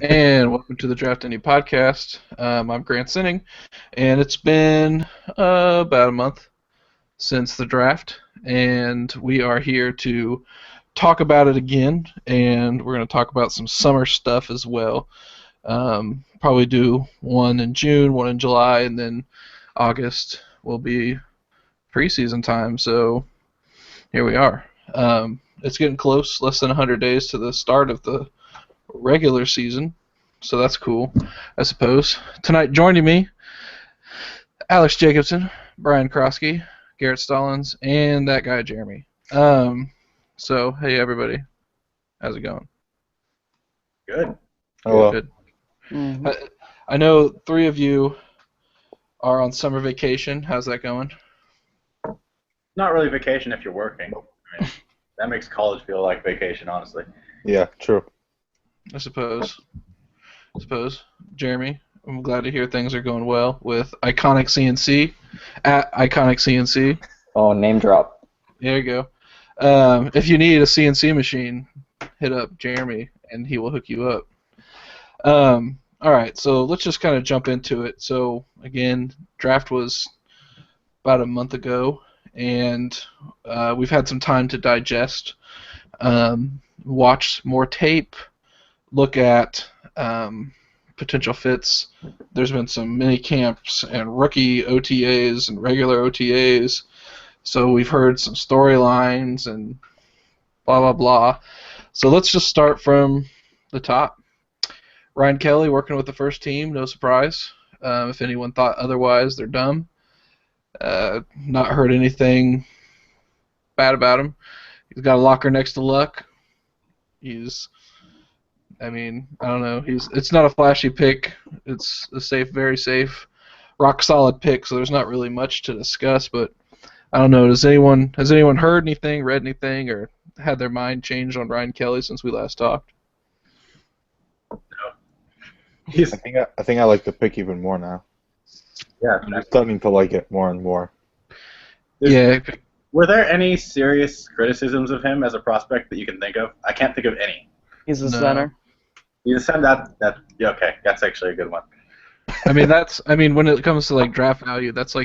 And welcome to the Draft Indy podcast. I'm Grant Sinning, and it's been about a month since the draft, and we are here to talk about it again, and we're going to talk about some summer stuff as well. Probably do one in June, one in July, and then August will be preseason time, so here we are. It's getting close, less than 100 days to the start of the regular season, so that's cool, I suppose. Tonight, joining me, Alex Jacobson, Brian Krosky, Garrett Stallings, and that guy Jeremy. So hey everybody, how's it going? Good. Hello. Good. Mm-hmm. I know three of you are on summer vacation. How's that going? Not really vacation if you're working. I mean, that makes college feel like vacation, honestly. Yeah, true. I suppose. Jeremy, I'm glad to hear things are going well with Iconic CNC at Iconic CNC. Oh, name drop. There you go. If you need a CNC machine, hit up Jeremy and he will hook you up. All right, so let's just kind of jump into it. So again, draft was about a month ago, and we've had some time to digest, watch more tape, look at potential fits. There's been some mini camps and rookie OTAs and regular OTAs. So we've heard some storylines and blah, blah, blah. So let's just start from the top. Ryan Kelly working with the first team, no surprise. If anyone thought otherwise, they're dumb. Not heard anything bad about him. He's got a locker next to Luck. I don't know. It's not a flashy pick. It's a safe, very safe, rock solid pick. So there's not really much to discuss. But I don't know. Has anyone heard anything, read anything, or had their mind changed on Ryan Kelly since we last talked? I think I like the pick even more now. Yeah. I'm starting to like it more and more. Yeah. Were there any serious criticisms of him as a prospect that you can think of? I can't think of any. He's a No. center. You said that. Yeah, okay, that's actually a good one. When it comes to like draft value, that's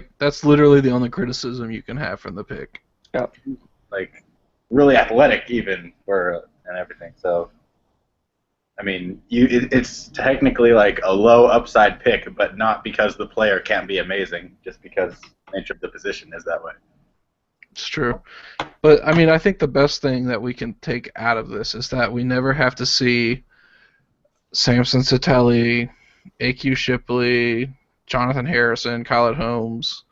literally the only criticism you can have from the pick. Like, really athletic even and everything. So, I mean, it's technically like a low upside pick, but not because the player can't be amazing, just because the nature of the position is that way. It's true. But I think the best thing that we can take out of this is that we never have to see Samson Satelli, A.Q. Shipley, Jonathan Harrison, Kyle Holmes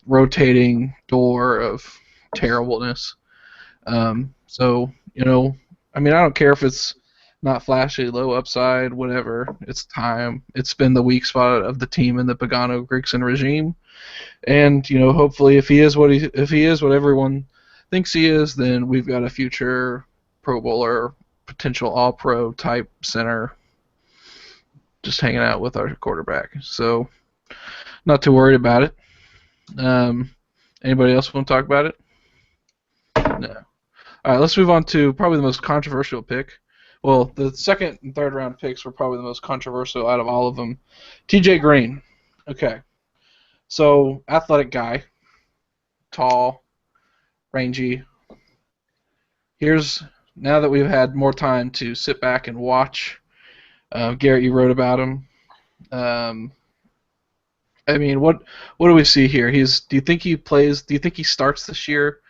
rotating door of terribleness. I don't care if it's not flashy, low upside, whatever. It's time. It's been the weak spot of the team in the Pagano-Grigson regime. And hopefully, if he is what everyone thinks he is, then we've got a future Pro Bowler, potential All-Pro type center, just hanging out with our quarterback. So, not too worried about it. Anybody else want to talk about it? No. All right, let's move on to probably the most controversial pick. Well, the second and third round picks were probably the most controversial out of all of them. T.J. Green. Okay. So, athletic guy, tall, rangy. Now that we've had more time to sit back and watch, Garrett, you wrote about him. What do we see here? Do you think he plays? Do you think he starts this year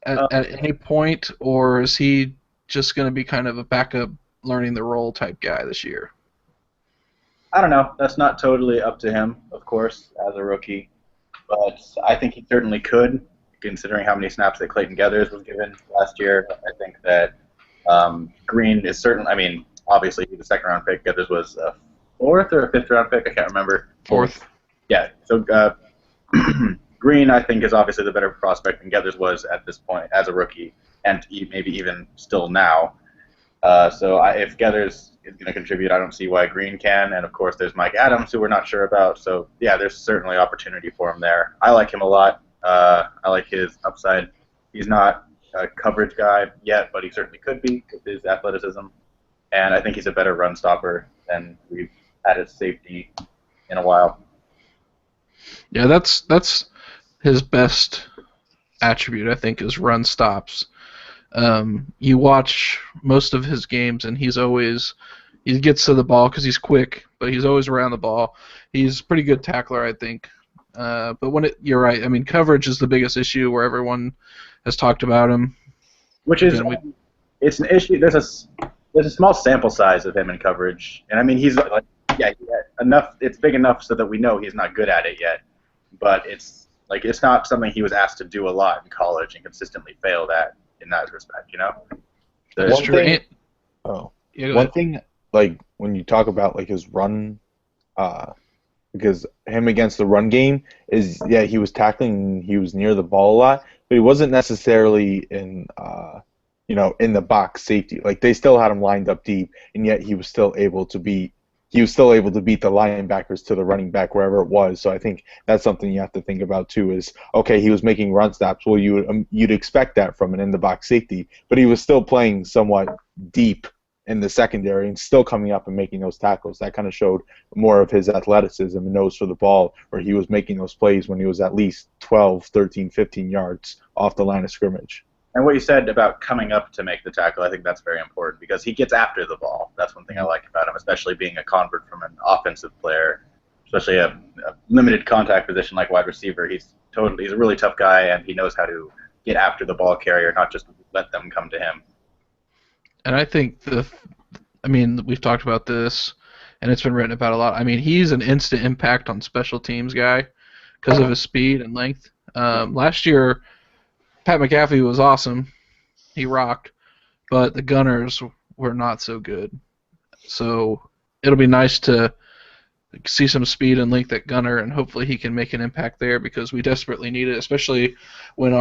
at any point, or is he just going to be kind of a backup, learning the role type guy this year? I don't know. That's not totally up to him, of course, as a rookie. But I think he certainly could, considering how many snaps that Clayton Geathers was given last year. I think that Green is certainly, obviously he's a second-round pick. Geathers was a fourth or a fifth-round pick. I can't remember. Fourth. Yeah. So Green, I think, is obviously the better prospect than Geathers was at this point as a rookie, and maybe even still now. If Geathers is going to contribute, I don't see why Green can. And, of course, there's Mike Adams, who we're not sure about. So, yeah, there's certainly opportunity for him there. I like him a lot. I like his upside. He's not a coverage guy yet, but he certainly could be with his athleticism. and I think he's a better run stopper than we've had at safety in a while. Yeah, that's his best attribute, I think, is run stops. You watch most of his games, and he gets to the ball because he's quick, but he's always around the ball. He's a pretty good tackler, I think. But you're right. I mean, coverage is the biggest issue where everyone has talked about him. Which is, Again, it's an issue. There's a small sample size of him in coverage, and I mean he's like, yeah, enough. It's big enough so that we know he's not good at it yet, but it's not something he was asked to do a lot in college and consistently failed at in that respect. that's One true. thing, oh, Yeah, go one ahead. thing, like when you talk about like his run, because him against the run game is, yeah, he was tackling, he was near the ball a lot, but he wasn't necessarily in the box safety. Like they still had him lined up deep, and yet he was still able to beat the linebackers to the running back wherever it was. So I think that's something you have to think about too. Is okay, he was making run stops. Well, you'd expect that from an in the box safety, but he was still playing somewhat deep in the secondary and still coming up and making those tackles. That kind of showed more of his athleticism and nose for the ball, where he was making those plays when he was at least 12, 13, 15 yards off the line of scrimmage. And what you said about coming up to make the tackle, I think that's very important because he gets after the ball. That's one thing I like about him, especially being a convert from an offensive player, especially a limited contact position like wide receiver. He's a really tough guy, and he knows how to get after the ball carrier, not just let them come to him. And I think we've talked about this, and it's been written about a lot. I mean, he's an instant impact on special teams guy because of his speed and length. Last year, Pat McAfee was awesome. He rocked, but the Gunners were not so good. So it'll be nice to see some speed and length at Gunner, and hopefully he can make an impact there because we desperately need it, especially when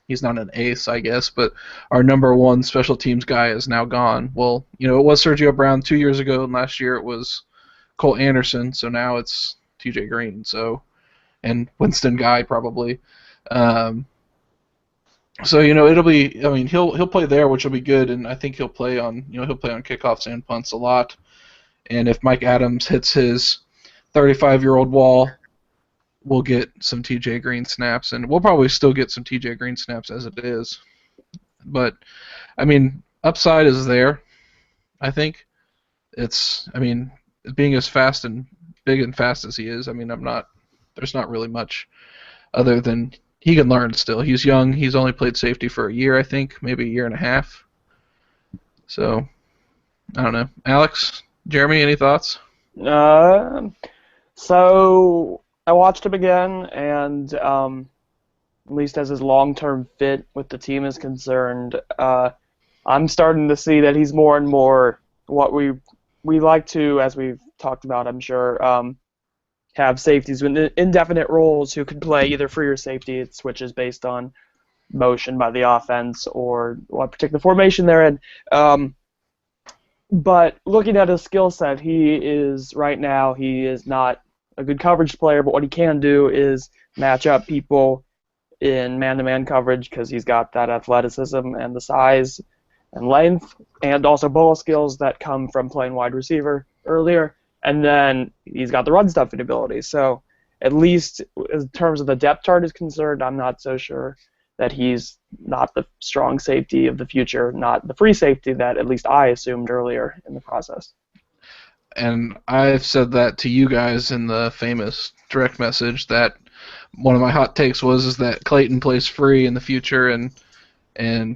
he's not an ace, I guess, but our number one special teams guy is now gone. Well, it was Sergio Brown 2 years ago, and last year it was Cole Anderson, so now it's TJ Green, and Winston Guy probably. So it'll be. I mean, he'll play there, which will be good, and I think he'll play on kickoffs and punts a lot. And if Mike Adams hits his 35-year-old wall, we'll get some TJ Green snaps, and we'll probably still get some TJ Green snaps as it is. But I mean, upside is there. I think being as fast and big and fast as he is. I mean, there's not really much other than he can learn still. He's young. He's only played safety for a year, I think, maybe a year and a half. So, I don't know. Alex, Jeremy, any thoughts? So I watched him again, and at least as his long-term fit with the team is concerned, I'm starting to see that he's more and more what we like to, as we've talked about, I'm sure, have safeties with indefinite roles who can play either free or safety. It switches based on motion by the offense or what particular formation they're in. But looking at his skill set, he is not a good coverage player, but what he can do is match up people in man-to-man coverage because he's got that athleticism and the size and length, and also ball skills that come from playing wide receiver earlier. And then he's got the run stuffing ability. So at least in terms of the depth chart is concerned, I'm not so sure that he's not the strong safety of the future, not the free safety that at least I assumed earlier in the process. And I've said that to you guys in the famous direct message that one of my hot takes is that Clayton plays free in the future and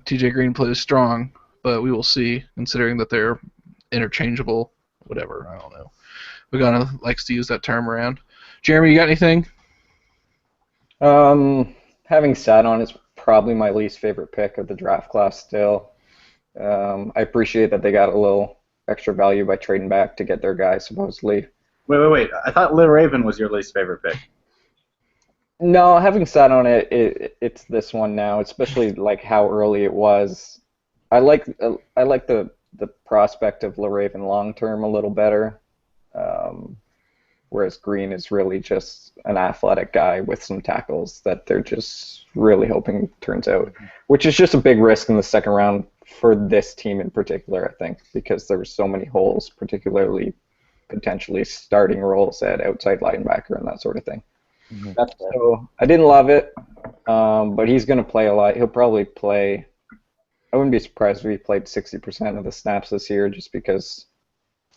TJ Green plays strong, but we will see, considering that they're interchangeable, whatever, I don't know. Pagano likes to use that term around. Jeremy, you got anything? Having sat on is probably my least favorite pick of the draft class still. I appreciate that they got a little extra value by trading back to get their guy, supposedly. Wait. I thought Lil Raven was your least favorite pick. No, having sat on it, it's this one now, especially like how early it was. I like the prospect of LaRaven long term a little better. whereas Green is really just an athletic guy with some tackles that they're just really hoping turns out, which is just a big risk in the second round for this team in particular, I think, because there were so many holes, particularly potentially starting roles at outside linebacker and that sort of thing. That's fair. So I didn't love it, but he's going to play a lot. He'll probably play. I wouldn't be surprised if he played 60% of the snaps this year, just because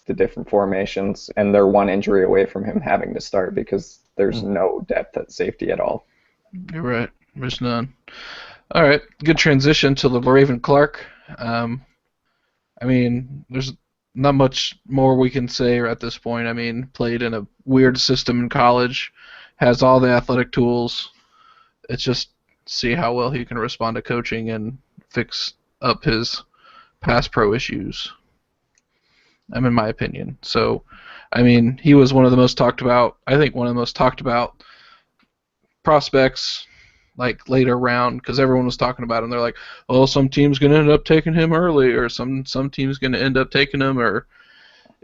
the different formations, and they're one injury away from him having to start because there's no depth at safety at all. You're right. There's none. All right. Good transition to the Raven Clark. I mean, there's not much more we can say at this point. I mean, played in a weird system in college, has all the athletic tools. It's just see how well he can respond to coaching and fix up his pass pro issues. In my opinion. So, I mean, he was one of the most talked about, I think one of the most talked about prospects, like later round, because everyone was talking about him. They're like, oh, some team's going to end up taking him early, or some team's going to end up taking him,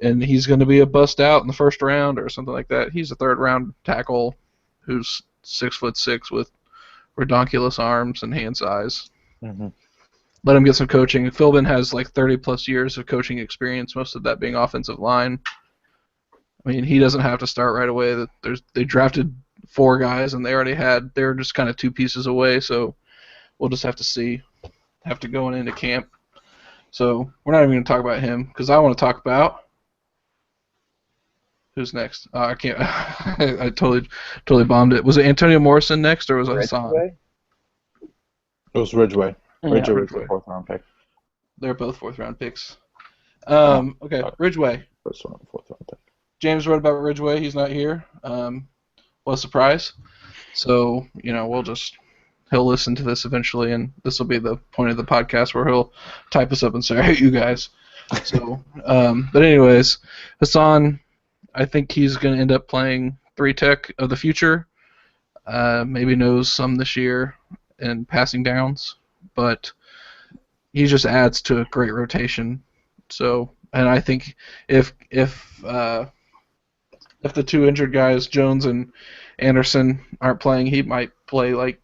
and he's going to be a bust out in the first round, or something like that. He's a third round tackle who's 6'6" with redonkulous arms and hand size. Mm-hmm. Let him get some coaching. Philbin has like 30-plus years of coaching experience, most of that being offensive line. I mean, he doesn't have to start right away. They drafted 4 guys, and they're just kind of 2 pieces away, so we'll just have to see. Have to go into camp. So we're not even going to talk about him, because I want to talk about who's next. I can't. I totally bombed it. Was it Antonio Morrison next, or was it Hassan? It was Ridgeway. Ridgeway was Ridgeway. the 4th round pick. They're both 4th-round picks. Okay, Ridgeway. First round, 4th round pick. James wrote about Ridgeway. He's not here. What a surprise. So, he'll listen to this eventually, and this will be the point of the podcast where he'll type us up and say, I hate you guys. So, but anyways, Hassan, I think he's going to end up playing 3-tech of the future. Maybe knows some this year in passing downs, but he just adds to a great rotation. So, and I think if the 2 injured guys, Jones and Anderson, aren't playing, he might play like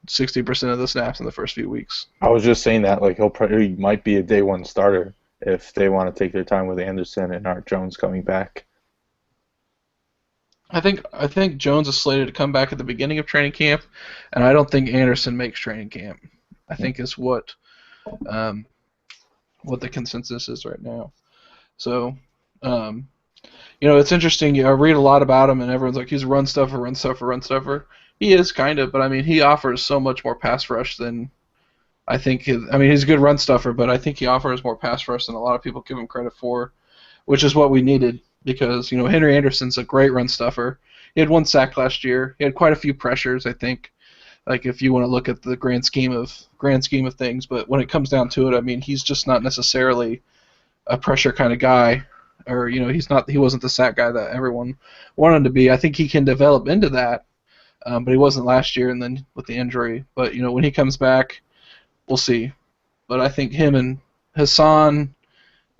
60% of the snaps in the first few weeks. I was just saying that, like, he might be a day 1 starter if they want to take their time with Anderson and Art Jones coming back. I think Jones is slated to come back at the beginning of training camp, and I don't think Anderson makes training camp. I think is what the consensus is right now. So, it's interesting. I read a lot about him, and everyone's like, he's a run stuffer. He is kind of, but I mean, he offers so much more pass rush than I think. He's a good run stuffer, but I think he offers more pass rush than a lot of people give him credit for, which is what we needed. Because Henry Anderson's a great run stuffer. He had 1 sack last year. He had quite a few pressures, I think. Like if you want to look at the grand scheme of things, but when it comes down to it, I mean, he's just not necessarily a pressure kind of guy, or he wasn't the sack guy that everyone wanted him to be. I think he can develop into that, but he wasn't last year, and then with the injury. But when he comes back, we'll see. But I think him and Hassan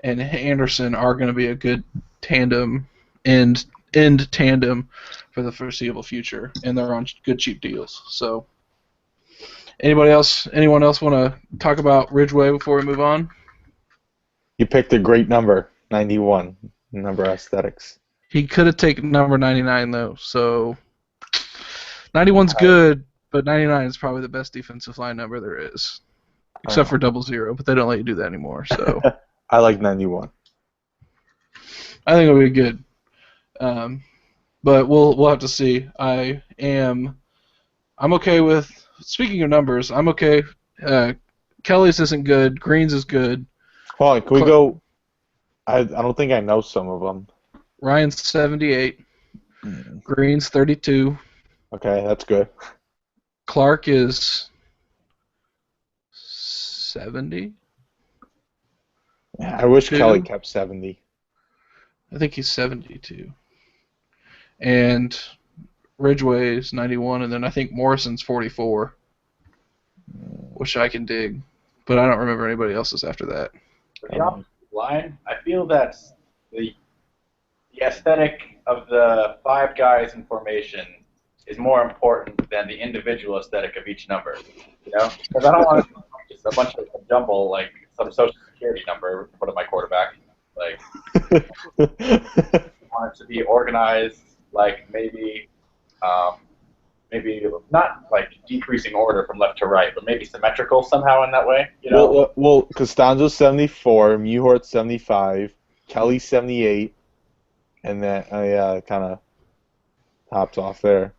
and Anderson are going to be a good tandem, end tandem for the foreseeable future, and they're on good cheap deals. So, anyone else want to talk about Ridgeway before we move on? You picked a great number, 91, number aesthetics. He could have taken number 99 though, so 91's good, but 99 is probably the best defensive line number there is, except for 00, but they don't let you do that anymore. So I like 91. I think it'll be good. But we'll have to see. I'm okay with, speaking of numbers, I'm okay. Kelly's isn't good. Green's is good. Hold on, can we go? I don't think I know some of them. Ryan's 78. Green's 32. Okay, that's good. Clark is 70. Yeah, I wish Kelly kept 70. I think he's 72. And Ridgeway is 91, and then I think Morrison's 44, which I can dig. But I don't remember anybody else's after that. For the offensive line, I feel that the aesthetic of the 5 guys in formation is more important than the individual aesthetic of each number. You know, because I don't want just a bunch of jumble like some social security number in front of my quarterback. Like, I want it to be organized, like maybe not like decreasing order from left to right, but maybe symmetrical somehow in that way. You know? Well, Costanzo's 74, Muhort's 75, Kelly's 78, and then kind of tops off there.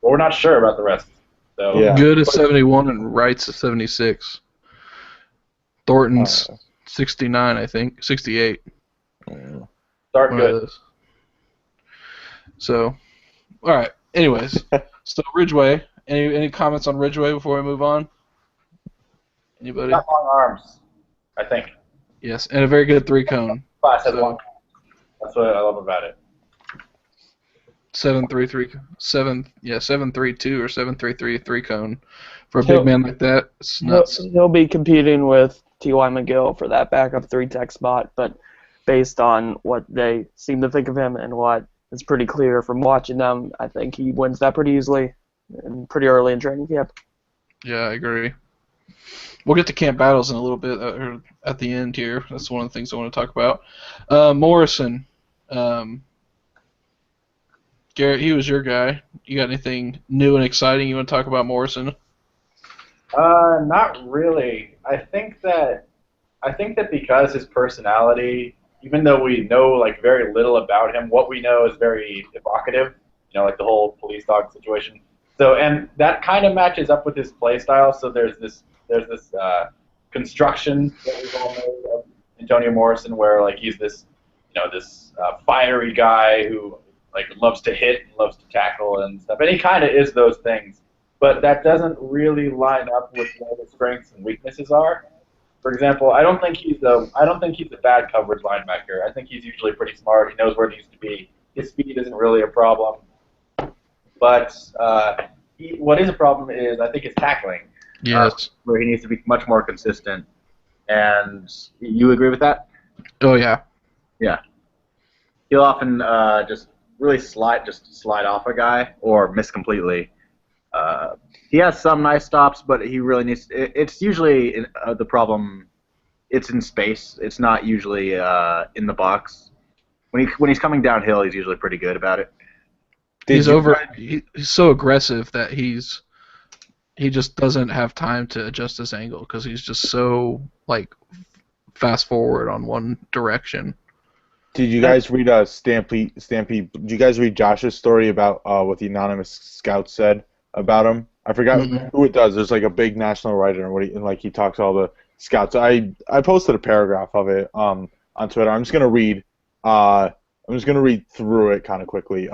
But we're not sure about the rest. So Yeah. Good is 71 and Wright's is 76. Thornton's 69, I think. 68. start One of good. those. So, all right. Anyways, so Ridgeway. Any comments on Ridgeway before we move on? Anybody? Got long arms, I think. Yes, and a very good 3-cone. Class has So- long. That's what I love about it. 7.32 or 7.33 3-cone for a big man like that. It's nuts. He'll be competing with T.Y. McGill for that backup 3-tech spot, but based on what they seem to think of him and what is pretty clear from watching them, I think he wins that pretty easily and pretty early in training camp. Yeah, I agree. We'll get to camp battles in a little bit or at the end here. That's one of the things I want to talk about. Morrison. Garrett, he was your guy. You got anything new and exciting you want to talk about Morrison? Not really. I think that because his personality, even though we know like very little about him, what we know is very evocative. You know, like the whole police dog situation. So, and that kind of matches up with his play style. So there's this construction that we've all made of Antonio Morrison, where like he's this fiery guy who like loves to hit and loves to tackle and stuff, and he kind of is those things. But that doesn't really line up with what his strengths and weaknesses are. For example, I don't think he's a bad coverage linebacker. I think he's usually pretty smart. He knows where he needs to be. His speed isn't really a problem. But what is a problem is I think his tackling. Yes. Where he needs to be much more consistent. And you agree with that? Oh, yeah. Yeah. He'll often just really slide off a guy or miss completely. He has some nice stops, but he really needs. It's usually the problem. It's in space. It's not usually in the box. When he's coming downhill, he's usually pretty good about it. He's so aggressive that he just doesn't have time to adjust his angle because he's just so like fast forward on one direction. Did you guys read Stampede? Did you guys read Josh's story about what the anonymous scout said about him? I forgot who it does. There's like a big national writer, and he talks to all the scouts. I posted a paragraph of it on Twitter. I'm just gonna read through it kind of quickly.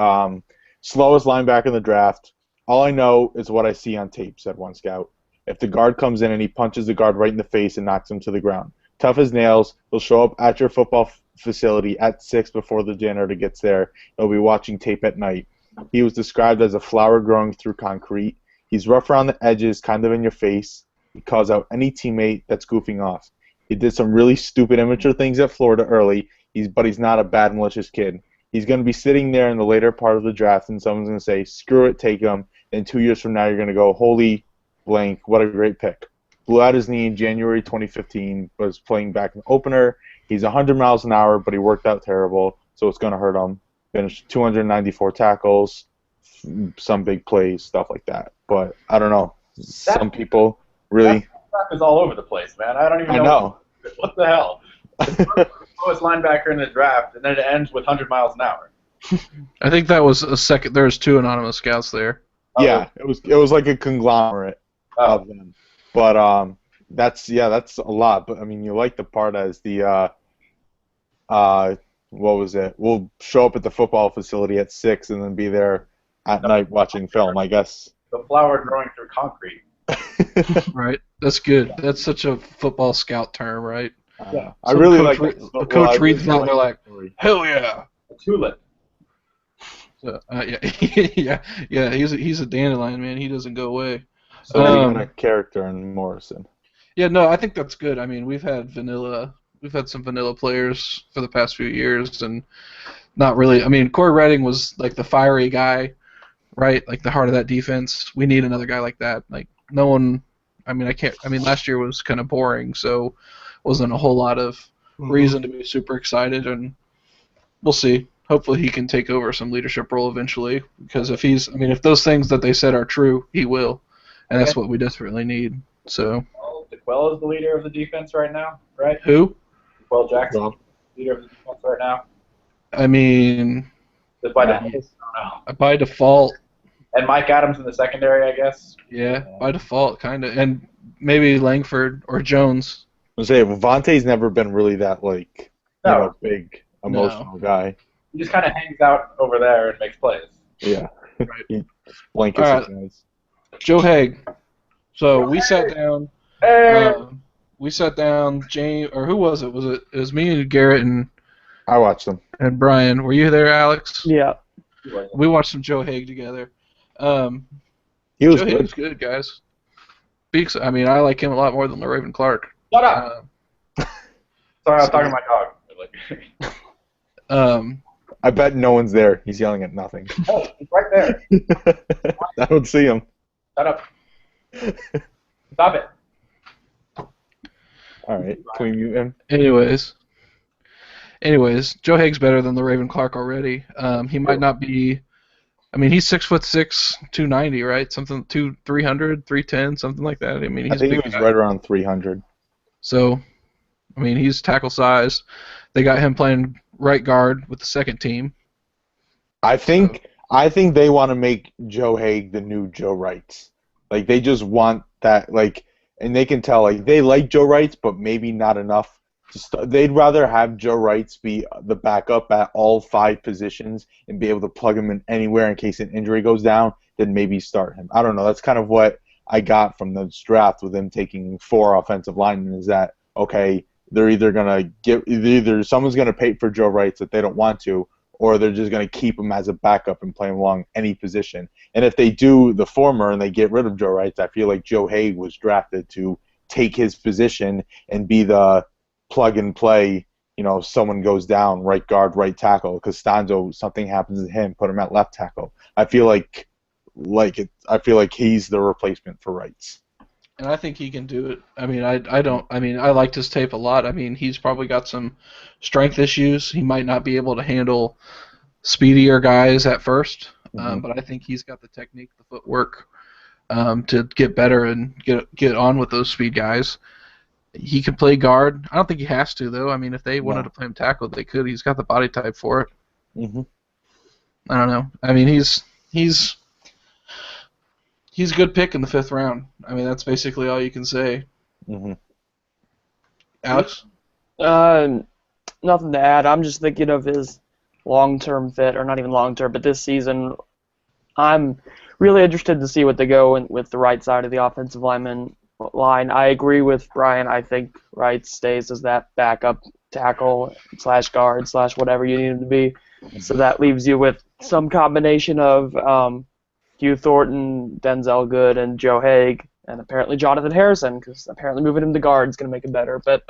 Slowest linebacker in the draft. All I know is what I see on tape, said one scout. If the guard comes in and he punches the guard right in the face and knocks him to the ground. Tough as nails, he'll show up at your football facility at 6 before the janitor gets there. He'll be watching tape at night. He was described as a flower growing through concrete. He's rough around the edges, kind of in your face. He calls out any teammate that's goofing off. He did some really stupid immature things at Florida early, but he's not a bad, malicious kid. He's going to be sitting there in the later part of the draft, and someone's going to say, screw it, take him. And 2 years from now, you're going to go, holy blank, what a great pick. Blew out his knee in January 2015, was playing back in the opener. He's 100 miles an hour, but he worked out terrible, so it's going to hurt him. Finished 294 tackles, some big plays, stuff like that. But I don't know. Some people really... That stuff is all over the place, man. I don't even know. I know. What the hell? The lowest linebacker in the draft, and then it ends with 100 miles an hour. I think that was a second. There's 2 anonymous scouts there. Yeah, it was like a conglomerate of them. But that's a lot. But I mean, you like the part as the what was it? We'll show up at the football facility at 6 and then be there at night watching film, I guess. The flower growing through concrete. Right. That's good. That's such a football scout term, right? Yeah. I really like it. The coach reads that and they're like, hell yeah. A tulip. So, yeah. He's a dandelion, man. He doesn't go away. So kind of character in Morrison. Yeah, no, I think that's good. I mean, we've had some vanilla players for the past few years, and not really. I mean, Corey Redding was like the fiery guy, right? Like the heart of that defense. We need another guy like that. Like no one. I mean, I can't. I mean, last year was kind of boring, so wasn't a whole lot of reason to be super excited. And we'll see. Hopefully, he can take over some leadership role eventually. Because if those things that they said are true, he will, and that's what we desperately need. So. Well, DeQuell is the leader of the defense right now, right? Who? DeQuell Jackson, leader of the defense right now. I mean, By default, I don't know. by default. And Mike Adams in the secondary, I guess. Yeah, by default, kind of, and maybe Langford or Jones. I say Vontae's never been really that big emotional guy. He just kind of hangs out over there and makes plays. Yeah, right. He blankets his guys. Joe Haig. So we sat down. James, or who was it? It was me and Garrett and I watched them. And Brian. Were you there, Alex? Yeah. We watched some Joe Haig together. He was Joe good. Haig was good, guys. I mean, I like him a lot more than Raven Clark. Shut up. Sorry, I was talking to my dog. I bet no one's there. He's yelling at nothing. Oh, he's right there. I don't see him. Shut up. Stop it. All right. Can we mute him? Anyways, Joe Haig's better than the Raven Clark already. He might not be. I mean, he's 6'6", 290, right? 300, 310, something like that. I mean, he's I think big he was guy. right around 300. So, I mean, he's tackle size. They got him playing right guard with the second team. I think they want to make Joe Haig the new Joe Wrights. Like they just want that, and they can tell they like Joe Wrights, but maybe not enough. They'd rather have Joe Wrights be the backup at all 5 positions and be able to plug him in anywhere in case an injury goes down than maybe start him. I don't know. That's kind of what I got from this draft with him taking 4 offensive linemen is that, okay, they're either someone's going to pay for Joe Wrights that they don't want to, or they're just going to keep him as a backup and play him along any position. And if they do the former and they get rid of Joe Wrights, I feel like Joe Haig was drafted to take his position and be the plug and play, someone goes down, right guard, right tackle. Costanzo, something happens to him, put him at left tackle. I feel like he's the replacement for Wrights. And I think he can do it. I mean, I liked his tape a lot. I mean, he's probably got some strength issues. He might not be able to handle speedier guys at first, but I think he's got the technique, the footwork to get better and get on with those speed guys. He can play guard. I don't think he has to, though. I mean, if they wanted to play him tackle, they could. He's got the body type for it. Mm-hmm. I don't know. I mean, he's a good pick in the 5th round. I mean, that's basically all you can say. Mm-hmm. Alex? Nothing to add. I'm just thinking of his long-term fit, or not even long-term, but this season, I'm really interested to see what they go with the right side of the offensive line. I agree with Brian. I think Wright stays as that backup tackle / guard / whatever you need him to be. So that leaves you with some combination of Hugh Thornton, Denzel Good, and Joe Haig, and apparently Jonathan Harrison, because apparently moving him to guard is going to make it better. But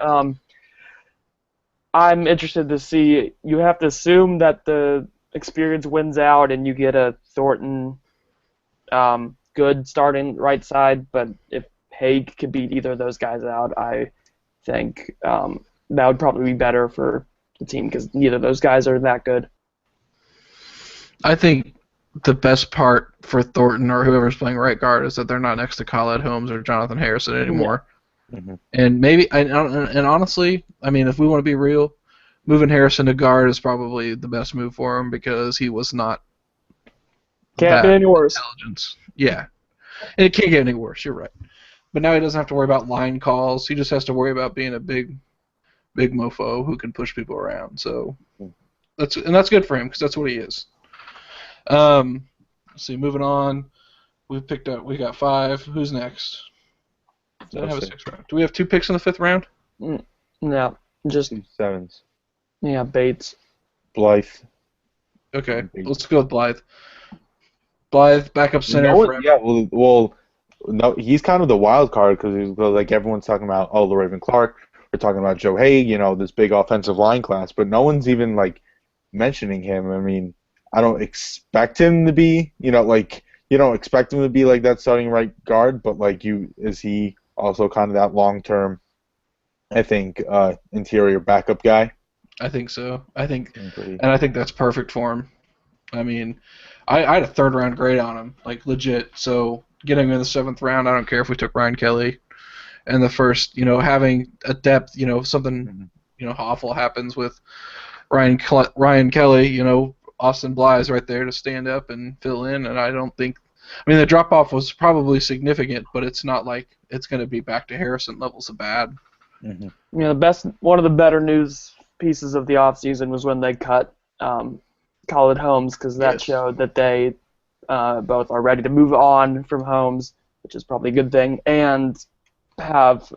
I'm interested to see. You have to assume that the experience wins out, and you get a Thornton Good starting right side. But if Haig could beat either of those guys out, I think that would probably be better for the team because neither of those guys are that good. I think the best part for Thornton or whoever's playing right guard is that they're not next to Khaled Holmes or Jonathan Harrison anymore. Mm-hmm. And maybe, and honestly, I mean, if we want to be real, moving Harrison to guard is probably the best move for him because he was not Can't get any worse. Intelligence. Yeah. And it can't get any worse, you're right. But now he doesn't have to worry about line calls. He just has to worry about being a big mofo who can push people around. So that's good for him because that's what he is. Let's see, moving on. We got 5. Who's next? Did I have a 6th round? Do we have 2 picks in the 5th round? No, just 2 sevens. Yeah, Bates. Blythe. Okay, let's go with Blythe. Blythe, backup center. No, he's kind of the wild card because like everyone's talking about, Raven Clark. We're talking about Joe Haig, this big offensive line class, but no one's even mentioning him. I mean, I don't expect him to be, like you don't expect him to be like that starting right guard, but like is he also kind of that long-term, I think, interior backup guy? I think so. I think Pretty. that's perfect for him. I mean, I had a third round grade on him, like legit. So getting him in the 7th round, I don't care if we took Ryan Kelly in the first. Having a depth, if something awful happens with Ryan Kelly, Austin Bly's right there to stand up and fill in, and I don't think. I mean, the drop off was probably significant, but it's not like it's going to be back to Harrison levels of bad. Mm-hmm. One of the better news pieces of the offseason was when they cut Khalid Holmes, because that showed that they both are ready to move on from Holmes, which is probably a good thing, and have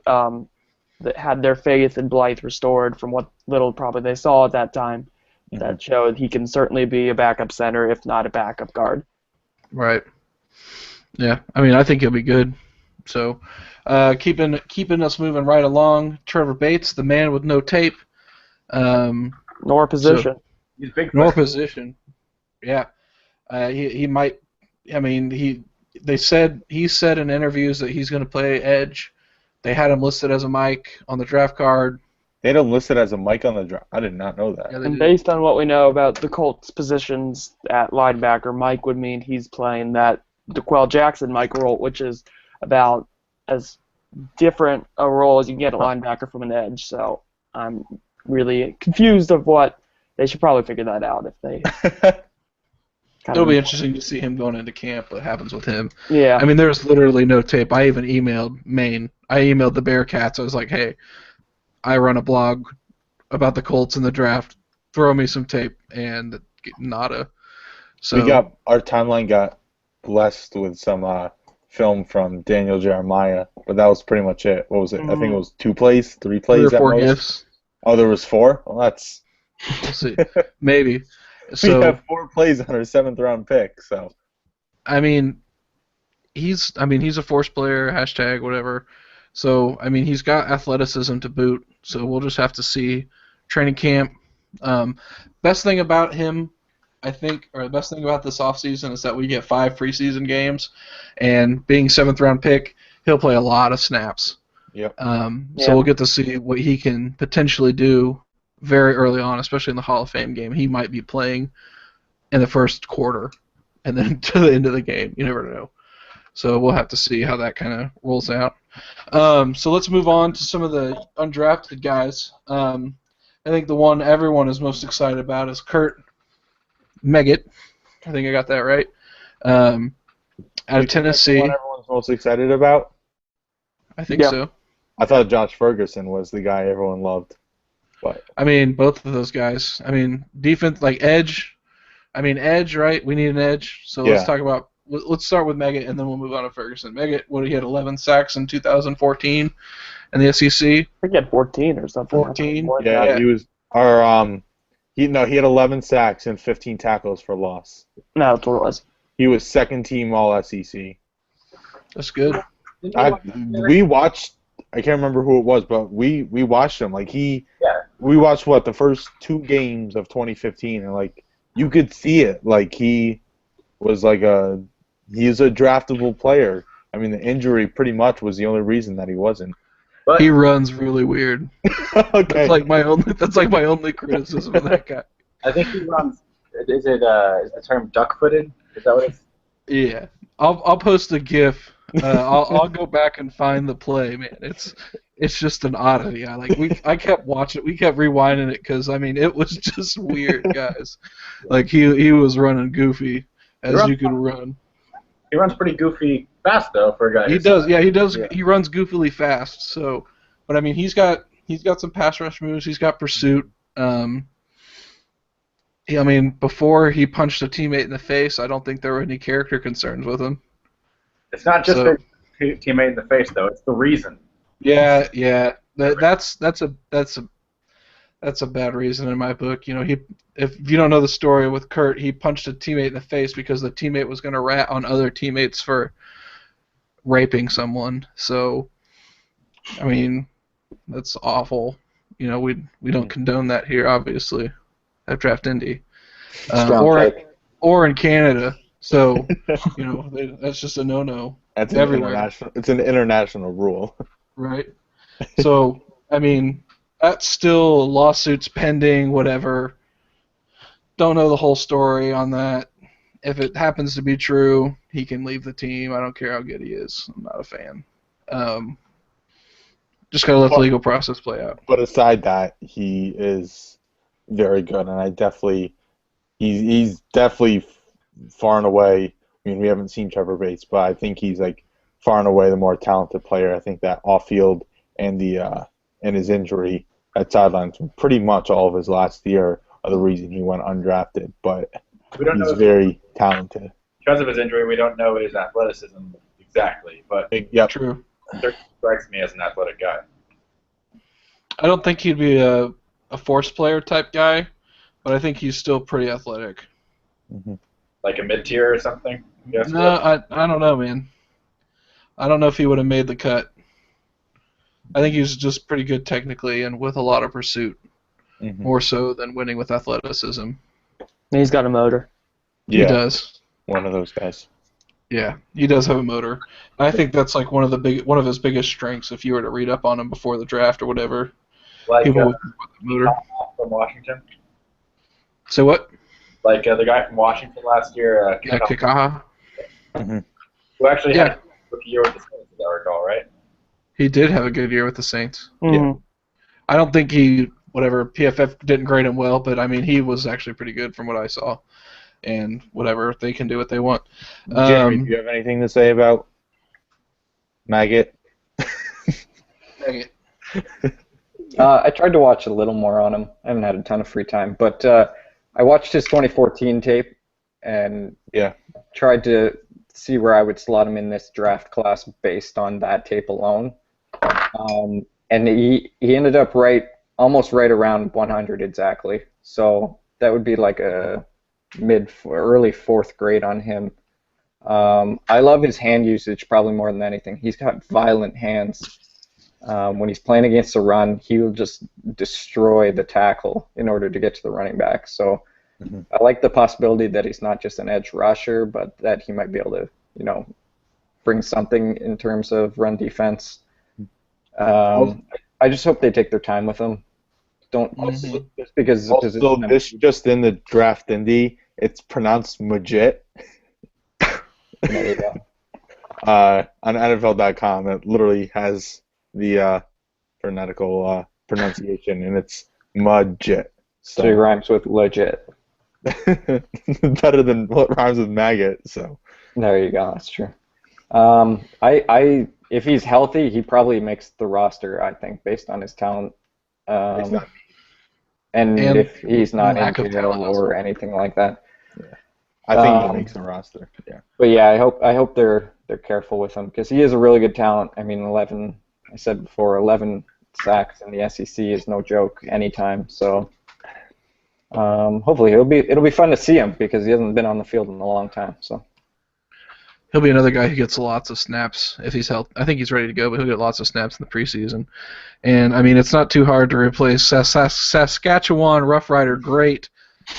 had their faith in Blythe restored from what little probably they saw at that time. Mm-hmm. That showed he can certainly be a backup center, if not a backup guard. Right. Yeah, I mean, I think he'll be good. So, keeping us moving right along, Trevor Bates, the man with no tape. Nor position. He's big. Nor position. Yeah. He might. I mean, he said in interviews that he's going to play edge. They had him listed as a Mike on the draft card. They had him listed as a Mike on the draft. I did not know that. Yeah, and based on what we know about the Colts' positions at linebacker, Mike would mean he's playing that DeQuell Jackson Mike role, which is about as different a role as you can get at linebacker from an edge. So I'm really confused of what they should probably figure that out if they. It'll be interesting to see him going into camp. What happens with him? Yeah. I mean, there's literally no tape. I even emailed Maine. I emailed the Bearcats. I was like, hey, I run a blog about the Colts in the draft. Throw me some tape, and nada. So our timeline got blessed with some film from Daniel Jeremiah, but that was pretty much it. What was it? I think it was 2 plays, 3 plays 3 or 4 at most. gifts. Oh, there was 4? Well, that's. We'll see. Maybe. So we have 4 plays on our 7th round pick. So. I mean, he's a force player. # whatever. So I mean, he's got athleticism to boot. So we'll just have to see training camp. Best thing about him, I think, or the best thing about this offseason is that we get 5 preseason games, and being 7th round pick, he'll play a lot of snaps. Yep. So we'll get to see what he can potentially do very early on, especially in the Hall of Fame game. He might be playing in the first quarter and then to the end of the game. You never know. So we'll have to see how that kind of rolls out. So let's move on to some of the undrafted guys. I think the one everyone is most excited about is Kurt Meggett. I think I got that right. Out of Tennessee. The one everyone's most excited about? I think so. I thought Josh Ferguson was the guy everyone loved. But I mean, both of those guys. I mean, defense, like edge. I mean, edge, right? We need an edge. So let's talk about. Let's start with Meggett, and then we'll move on to Ferguson. Meggett, he had 11 sacks in 2014 in the SEC. I think he had 14 or something. 14. Yeah, he was. He had 11 sacks and 15 tackles for loss. No, that's what it was. He was 2nd team All SEC. That's good. We watched. I can't remember who it was, but we watched him. Like we watched the first 2 games of 2015, and like you could see it. Like he was he's a draftable player. I mean, the injury pretty much was the only reason that he wasn't. But he runs really weird. Okay. That's like my only criticism of that guy. I think he runs. Is the term duck-footed? Is that what it's? Yeah, I'll post a GIF. I'll go back and find the play, man. It's just an oddity. I kept watching it. We kept rewinding it because I mean it was just weird, guys. Like he was running goofy as you can run. He runs pretty goofy fast though for a guy. He does. Yeah, he does. Yeah. He runs goofily fast. So, but I mean he's got some pass rush moves. He's got pursuit. I mean before he punched a teammate in the face, I don't think there were any character concerns with him. It's not just the teammate in the face, though. It's the reason. Yeah. That's a bad reason in my book. If you don't know the story with Kurt, he punched a teammate in the face because the teammate was going to rat on other teammates for raping someone. So, I mean, that's awful. We don't condone that here, obviously, at Draft Indy. Strong or take. or in Canada. So that's just a no-no That's an everywhere, international. It's an international rule. right? So I mean, that's still lawsuits pending, whatever. Don't know the whole story on that. If it happens to be true, he can leave the team. I don't care how good he is. I'm not a fan. Just gotta let the legal process play out. But aside that, he is very good, and he's definitely far and away. I mean, we haven't seen Trevor Bates, but I think he's like far and away the more talented player. I think that off field and his injury at sidelines pretty much all of his last year are the reason he went undrafted. But We don't he's know very talented. because of his injury. We don't know his athleticism exactly, but Yep. True. he strikes me as an athletic guy. I don't think he'd be a force player type guy, but I think he's still pretty athletic. Mm-hmm. Like a mid-tier or something? Yes. No, I don't know, man. I don't know if he would have made the cut. I think he's just pretty good technically and with a lot of pursuit, Mm-hmm. more so than winning with athleticism. He's got a motor. He does. One of those guys. Yeah, he does have a motor. I think that's like one of his biggest strengths. If you were to read up on him before the draft or whatever, Like people with the motor. from Washington. So what? Like the guy from Washington last year, Yeah, Kikaha. who actually had Yeah. a rookie year with the Saints, as I recall, right? He did have a good year with the Saints. Mhm. I don't think PFF didn't grade him well, but I mean he was actually pretty good from what I saw. And whatever, they can do what they want. Jeremy, do you have anything to say about Maggot? I tried to watch a little more on him. I haven't had a ton of free time, but I watched his 2014 tape and tried to see where I would slot him in this draft class based on that tape alone. And he ended up almost right around 100 exactly. So that would be like a early fourth grade on him. I love his hand usage probably more than anything. He's got violent hands. When he's playing against the run, he will just destroy the tackle in order to get to the running back. So I like the possibility that he's not just an edge rusher, but that he might be able to, bring something in terms of run defense. I just hope they take their time with him. Just because Also, this just in the draft Indy, it's pronounced Majit. There you go. On NFL.com, it literally has the phonetical pronunciation, and it's Majit. So he rhymes with legit. Better than what rhymes with maggot. So there you go. That's true. If he's healthy, he probably makes the roster. I think based on his talent. And if he's not injured or anything like that. Yeah. I think he makes the roster. Yeah. But yeah, I hope they're careful with him because he is a really good talent. I mean, 11 sacks in the SEC is no joke anytime. So hopefully it'll be fun to see him because he hasn't been on the field in a long time. So he'll be another guy who gets lots of snaps if he's healthy. I think he's ready to go, but he'll get lots of snaps in the preseason. And I mean, it's not too hard to replace Saskatchewan Rough Rider great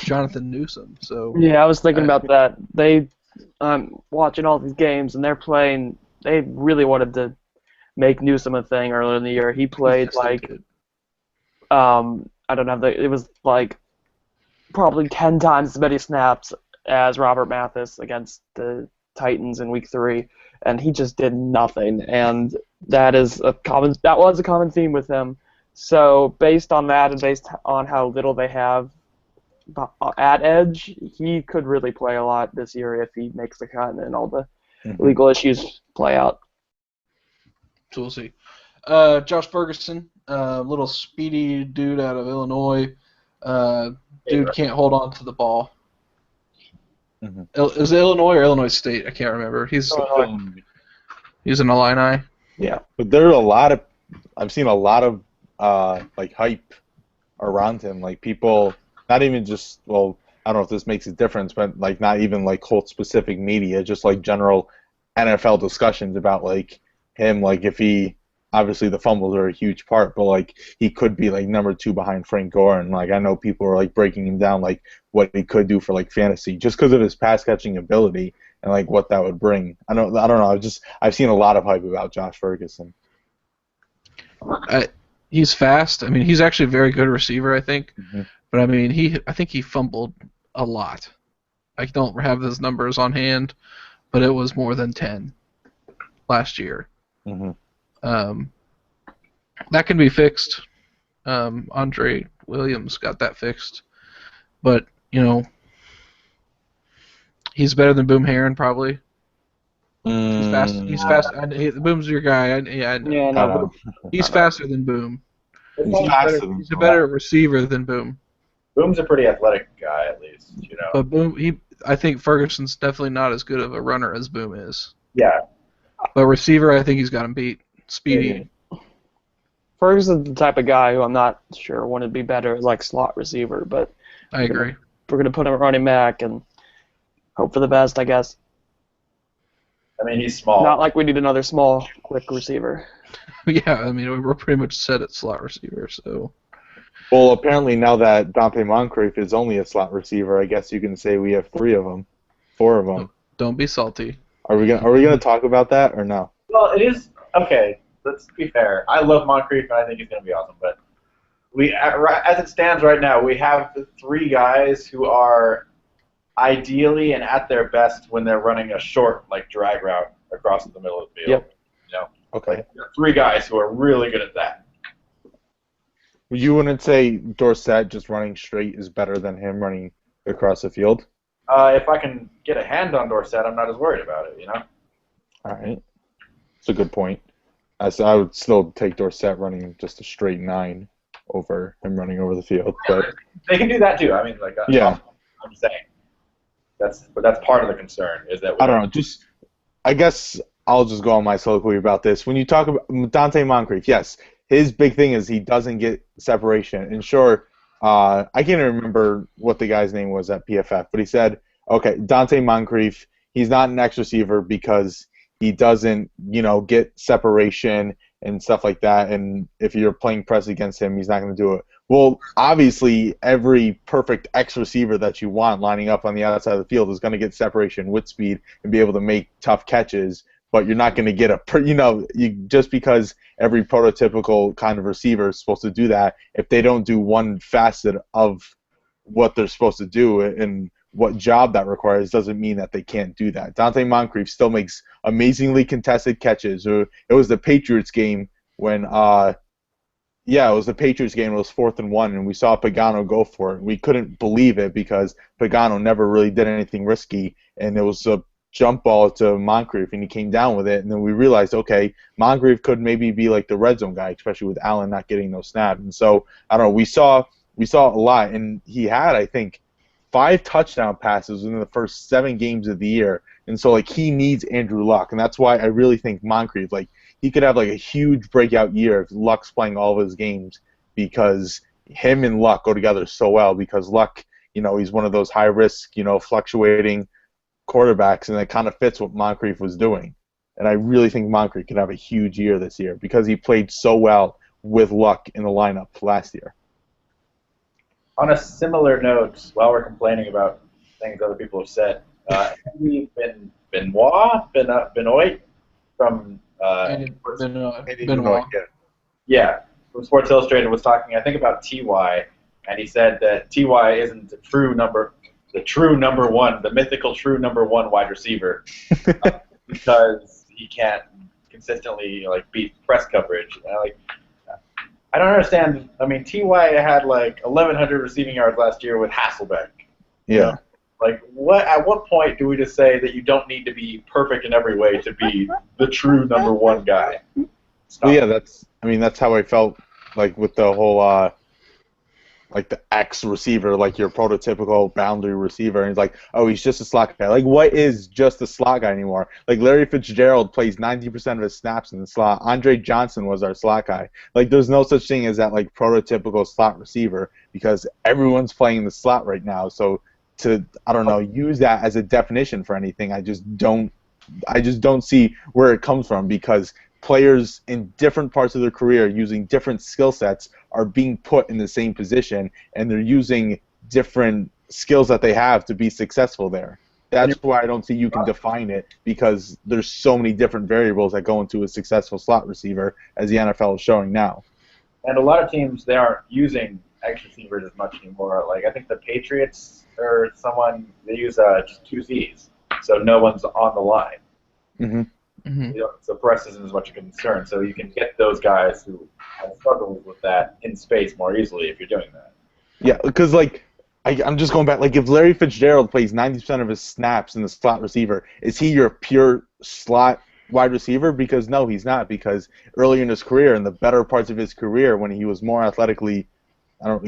Jonathan Newsom. So yeah, I was thinking about that. I'm watching all these games, and they're playing. They really wanted to make Newsom a thing earlier in the year. He played I don't know. It was like probably 10 times as many snaps as Robert Mathis against the Titans in Week 3, and he just did nothing. And that was a common theme with him. So based on that, and based on how little they have at edge, he could really play a lot this year if he makes the cut and all the legal issues play out. So we'll see. Josh Ferguson, little speedy dude out of Illinois. Dude can't hold on to the ball. Is it Illinois or Illinois State? I can't remember. He's an Illini. Yeah, but there are I've seen a lot of like hype around him. Like people, not even just I don't know if this makes a difference, but like not even like Colts specific media, just like general NFL discussions about like him, like if he obviously the fumbles are a huge part, but like he could be like number 2 behind Frank Gore, and like I know people are like breaking him down like what he could do for like fantasy just because of his pass catching ability and like what that would bring. I don't know. I've seen a lot of hype about Josh Ferguson. He's fast. I mean, he's actually a very good receiver, I think. Mm-hmm. But I mean, I think he fumbled a lot. I don't have those numbers on hand, but it was more than 10 last year. Mm-hmm. That can be fixed. Andre Williams got that fixed, but you know, he's better than Boom Heron probably. He's fast. He's fast. Boom's your guy. I know. Yeah, I no, know. He's faster than Boom. He's a better receiver than Boom. Boom's a pretty athletic guy, at least, you know. But Boom, I think Ferguson's definitely not as good of a runner as Boom is. Yeah. But receiver, I think he's got him beat. Speedy. Ferguson's the type of guy who I'm not sure would be better as like slot receiver, but I agree. we're gonna put him running back and hope for the best, I guess. I mean, he's small. Not like we need another small, quick receiver. Yeah, I mean, we're pretty much set at slot receiver, so. Well, apparently now that Dante Moncrief is only a slot receiver, I guess you can say we have 3 of them, 4 of them. Don't be salty. Are we gonna talk about that or no? Well, it is okay. Let's be fair. I love Moncrief, and I think he's going to be awesome. But as it stands right now, we have the 3 guys who are ideally and at their best when they're running a short, like drag route across the middle of the field. Yep. You know, Okay. 3 guys who are really good at that. You wouldn't say Dorsett just running straight is better than him running across the field? If I can get a hand on Dorsett, I'm not as worried about it. You know. All right. That's a good point. I would still take Dorsett running just a straight 9 over him running over the field. But They can do that too. I mean, like, yeah. I'm saying that's part of the concern is that I don't know. I guess I'll just go on my soliloquy about this. When you talk about Dante Moncrief, yes, his big thing is he doesn't get separation. And sure, I can't even remember what the guy's name was at PFF, but he said, okay, Dante Moncrief, he's not an X receiver because he doesn't, get separation and stuff like that. And if you're playing press against him, he's not going to do it. Well, obviously, every perfect X receiver that you want lining up on the outside of the field is going to get separation with speed and be able to make tough catches. But you're not going to get just because every prototypical kind of receiver is supposed to do that, if they don't do one facet of what they're supposed to do and what job that requires, doesn't mean that they can't do that. Dante Moncrief still makes amazingly contested catches. It was the Patriots game when, it was the Patriots game. It was 4th and 1, and we saw Pagano go for it. We couldn't believe it because Pagano never really did anything risky, and it was a jump ball to Moncrief, and he came down with it. And then we realized, okay, Moncrief could maybe be like the red zone guy, especially with Allen not getting those snaps. And so I don't know. We saw a lot, and he had, I think, 5 touchdown passes in the first 7 games of the year. And so, like, he needs Andrew Luck. And that's why I really think Moncrief, like, he could have, like, a huge breakout year if Luck's playing all of his games because him and Luck go together so well because Luck, he's one of those high-risk, fluctuating quarterbacks, and it kind of fits what Moncrief was doing. And I really think Moncrief could have a huge year this year because he played so well with Luck in the lineup last year. On a similar note, while we're complaining about things other people have said, Indy Benoit from Benoit. From Sports Illustrated was talking, I think, about Ty, and he said that Ty isn't the mythical true number 1 wide receiver because he can't consistently beat press coverage. I don't understand. I mean, Ty had 1,100 receiving yards last year with Hasselbeck. Yeah. At what point do we just say that you don't need to be perfect in every way to be the true number 1 guy? Well, yeah, that's how I felt with the whole the X receiver, your prototypical boundary receiver, and he's just a slot guy. What is just a slot guy anymore? Larry Fitzgerald plays 90% of his snaps in the slot. Andre Johnson was our slot guy. There's no such thing as that prototypical slot receiver because everyone's playing the slot right now. So to use that as a definition for anything, I just don't see where it comes from because players in different parts of their career using different skill sets are being put in the same position, and they're using different skills that they have to be successful there. That's why I don't think you can define it, because there's so many different variables that go into a successful slot receiver, as the NFL is showing now. And a lot of teams, they aren't using X receivers as much anymore. Like, I think the Patriots or someone, they use just 2 Cs, so no one's on the line. Mm-hmm. Mm-hmm. So press isn't as much a concern. So you can get those guys who have struggled with that in space more easily if you're doing that. Yeah, because, like, I'm just going back. Like, if Larry Fitzgerald plays 90% of his snaps in the slot receiver, is he your pure slot wide receiver? Because no, he's not. Because earlier in his career, in the better parts of his career, when he was more athletically,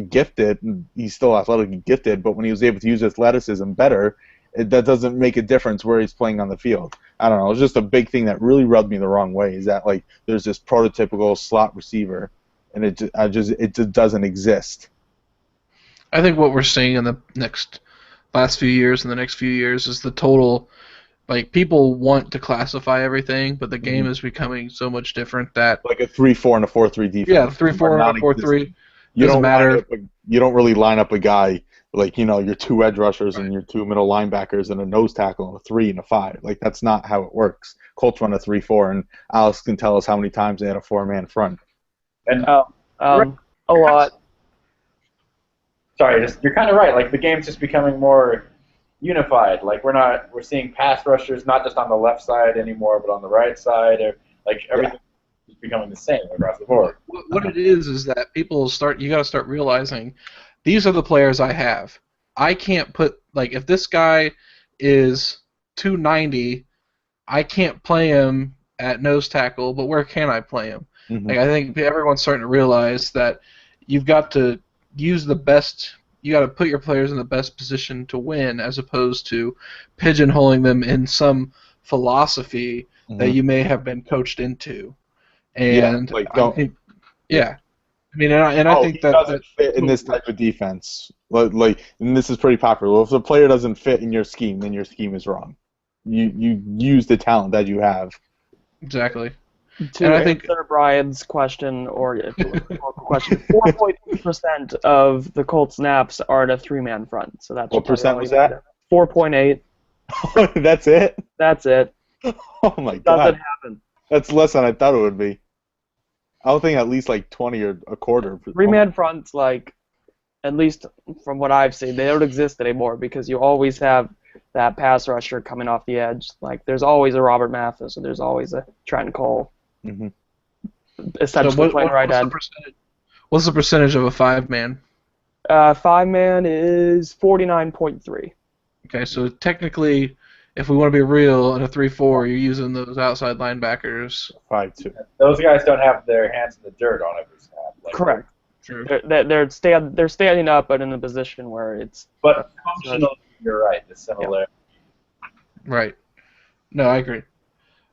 gifted, he's still athletically gifted, but when he was able to use athleticism better, that doesn't make a difference where he's playing on the field. I don't know. It's just a big thing that really rubbed me the wrong way. Is that, like, there's this prototypical slot receiver, and it just doesn't exist. I think what we're seeing in the last few years and the next few years is the total, like, people want to classify everything, but the game is becoming so much different that, like a 3-4 and a 4-3 defense. Yeah, 3-4 and a 4-3. You doesn't matter. You don't really line up a guy like, your 2 edge rushers and your 2 middle linebackers and a nose tackle and a 3 and a 5. Like, that's not how it works. Colts run a 3-4, and Alex can tell us how many times they had a 4-man front. And a lot. Sorry, you're kind of right. Like, the game's just becoming more unified. Like, we're seeing pass rushers not just on the left side anymore, but on the right side. Or, like, everything is becoming the same across the board. What it is that you got to start realizing, these are the players I have. I can't put, like, if this guy is 290, I can't play him at nose tackle, but where can I play him? Mm-hmm. Like, I think everyone's starting to realize that you've got to use the best. You got to put your players in the best position to win, as opposed to pigeonholing them in some philosophy that you may have been coached into. And I think, I mean, and I think that doesn't fit in this type of defense. Like, and this is pretty popular. Well, if the player doesn't fit in your scheme, then your scheme is wrong. You use the talent that you have. Exactly. To answer Brian's question, or question, 4.8% of the Colts snaps are at a 3-man front. So that's what percent was that? 4.8. That's it? That's it. Oh my god. Doesn't happen. That's less than I thought it would be. I would think at least like 20 or a quarter. 3-man fronts, like, at least from what I've seen, they don't exist anymore, because you always have that pass rusher coming off the edge. Like, there's always a Robert Mathis, and there's always a Trent Cole. Mm-hmm. Essentially playing right end. What's the percentage of a 5-man? 5-man is 49.3. Okay, so technically, if we want to be real, in a 3-4, you're using those outside linebackers. 5-2. Those guys don't have their hands in the dirt on every snap. Like, correct. True. They're standing up, but in a position where it's. But functionally, you're right. The similar. Yeah. Right. No, I agree.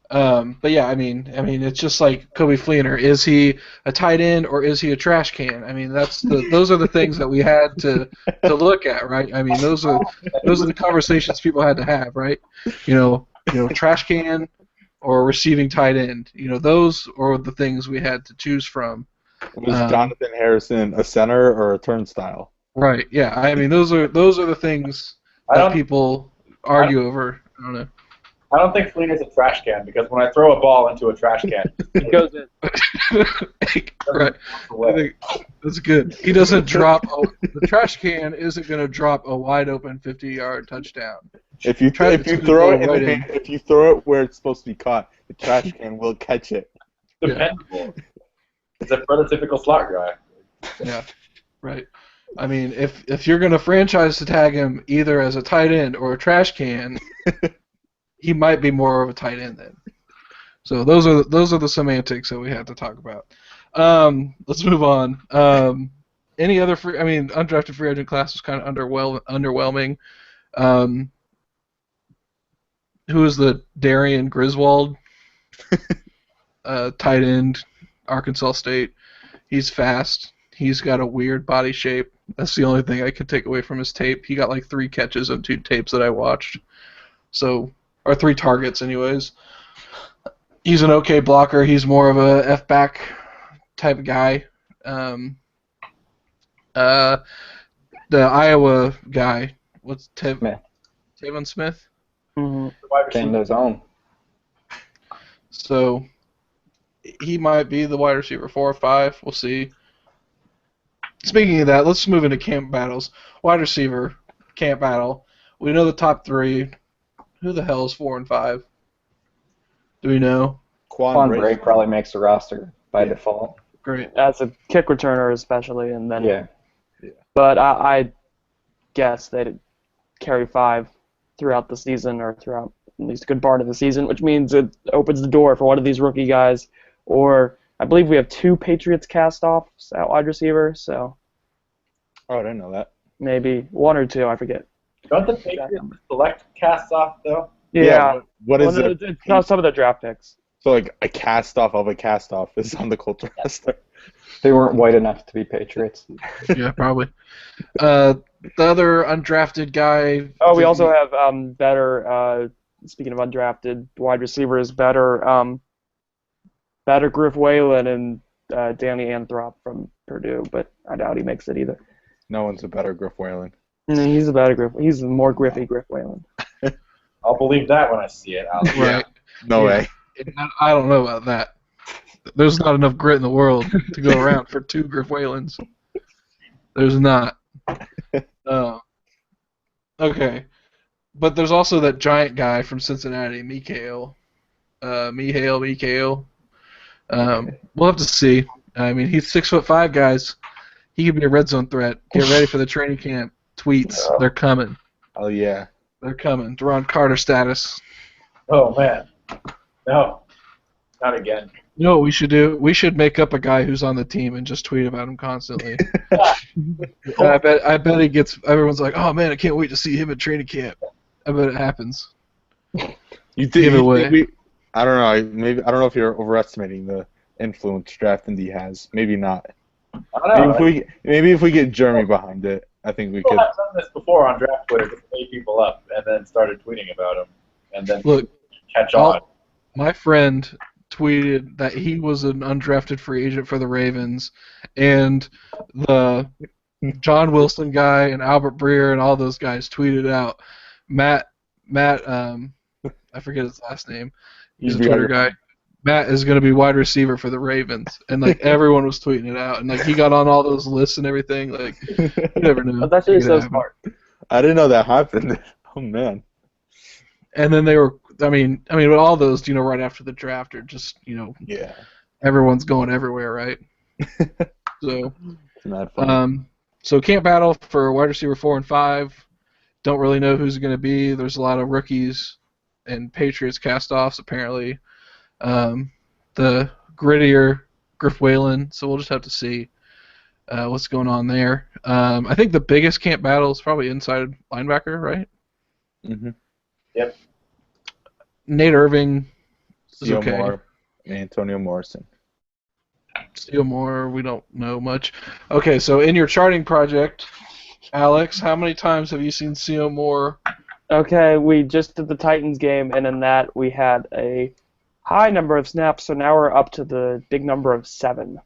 But yeah, I mean, it's just like Coby Fleener. Is he a tight end or is he a trash can? I mean, those are the things that we had to look at, right? I mean, those are the conversations people had to have, right? Trash can or receiving tight end. Those are the things we had to choose from. Was Jonathan Harrison a center or a turnstile? Right. Yeah. I mean, those are the things that people argue over. I don't know. I don't think Fleener's a trash can, because when I throw a ball into a trash can, it goes in. Right. I think that's good. He doesn't drop. The trash can isn't going to drop a wide open 50-yard touchdown. If you throw it where it's supposed to be caught, the trash can will catch it. Dependable. It's a prototypical slot guy. Yeah. Right. I mean, if you're going to franchise tag him either as a tight end or a trash can, he might be more of a tight end then. So those are the semantics that we had to talk about. Let's move on. Any other undrafted free agent class was kind of underwhelming. Who is the Darian Griswold? Tight end, Arkansas State. He's fast. He's got a weird body shape. That's the only thing I could take away from his tape. He got like 3 catches on 2 tapes that I watched. Or 3 targets, anyways. He's an okay blocker. He's more of a F-back type of guy. The Iowa guy, what's Smith. Tavon Smith? Hmm. Canada's own. So he might be the wide receiver 4 or 5. We'll see. Speaking of that, let's move into camp battles. Wide receiver, camp battle. We know the top 3. Who the hell is 4 and 5? Do we know? Quan Bray probably makes the roster by default. Great. As a kick returner, especially, and then. Yeah. But I guess they'd carry 5 throughout the season, or throughout at least a good part of the season, which means it opens the door for one of these rookie guys. Or I believe we have 2 Patriots cast-offs at wide receiver, so Oh, I didn't know that. maybe 1 or 2, I forget. Don't the Patriots select casts off though? Yeah. What is Well, it? It's not some of the draft picks. So like a cast off of a cast off is on the culture roster. They weren't white enough to be Patriots. Yeah, probably. The other undrafted guy. Oh, we also have better. Speaking of undrafted wide receivers, better Griff Whalen and Danny Anthrop from Purdue, but I doubt he makes it either. No one's a better Griff Whalen. He's a better Griff. He's a more Griffy Griff Whalen. I'll believe that when I see it. Right. No way. I don't know about that. There's not enough grit in the world to go around for 2 Griff Whalens. There's not. Okay. But there's also that giant guy from Cincinnati, Mikhail. Mikhail. We'll have to see. I mean, he's 6'5", guys. He could be a red zone threat. Get ready for the training camp tweets. They're coming. Oh yeah. They're coming. Deron Carter status. Oh man, no, not again. You know what we should do? We should make up a guy who's on the team and just tweet about him constantly. I bet he gets. Everyone's like, "Oh man, I can't wait to see him at training camp." I bet it happens. Give it away. I don't know. I don't know if you're overestimating the influence Draft Indy has. Maybe not. I don't know. Maybe if we get Jeremy behind it, I think we People could. have done this before on draft Twitter to pay people up and then started tweeting about him and then Look, catch on. my friend tweeted that he was an undrafted free agent for the Ravens, and the John Wilson guy and Albert Breer and all those guys tweeted out Matt. I forget his last name. He's a Twitter guy. Matt is going to be wide receiver for the Ravens, and like everyone was tweeting it out, and like he got on all those lists and everything. Like, you never know. That's actually so smart. I didn't know that happened. Oh man. And then they were. I mean, with all those, right after the draft are just, Yeah. everyone's going everywhere, right? So, It's not fun. so camp battle for wide receiver 4 and 5. Don't really know who's going to be. There's a lot of rookies and Patriots cast-offs apparently. The grittier Griff Whalen, so we'll just have to see what's going on there. I think the biggest camp battle is probably inside linebacker, right? Mm-hmm. Yep. Nate Irving is okay. Moore and Antonio Morrison. Steele Moore, we don't know much. Okay, so in your charting project, Alex, how many times have you seen Steele Moore? Okay, we just did the Titans game, and in that we had a high number of snaps, so now we're up to the big number of 7.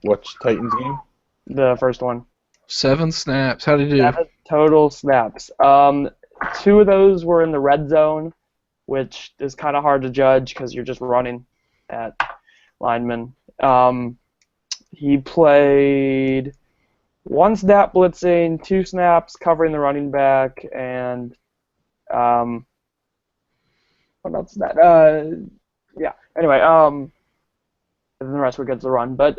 Which Titans game? The first one. 7 snaps. How did you do? 7 total snaps. 2 of those were in the red zone, which is kind of hard to judge because you're just running at linemen. He played 1 snap blitzing, 2 snaps covering the running back, and what else is that? Yeah. Anyway, and then the rest were against the run, but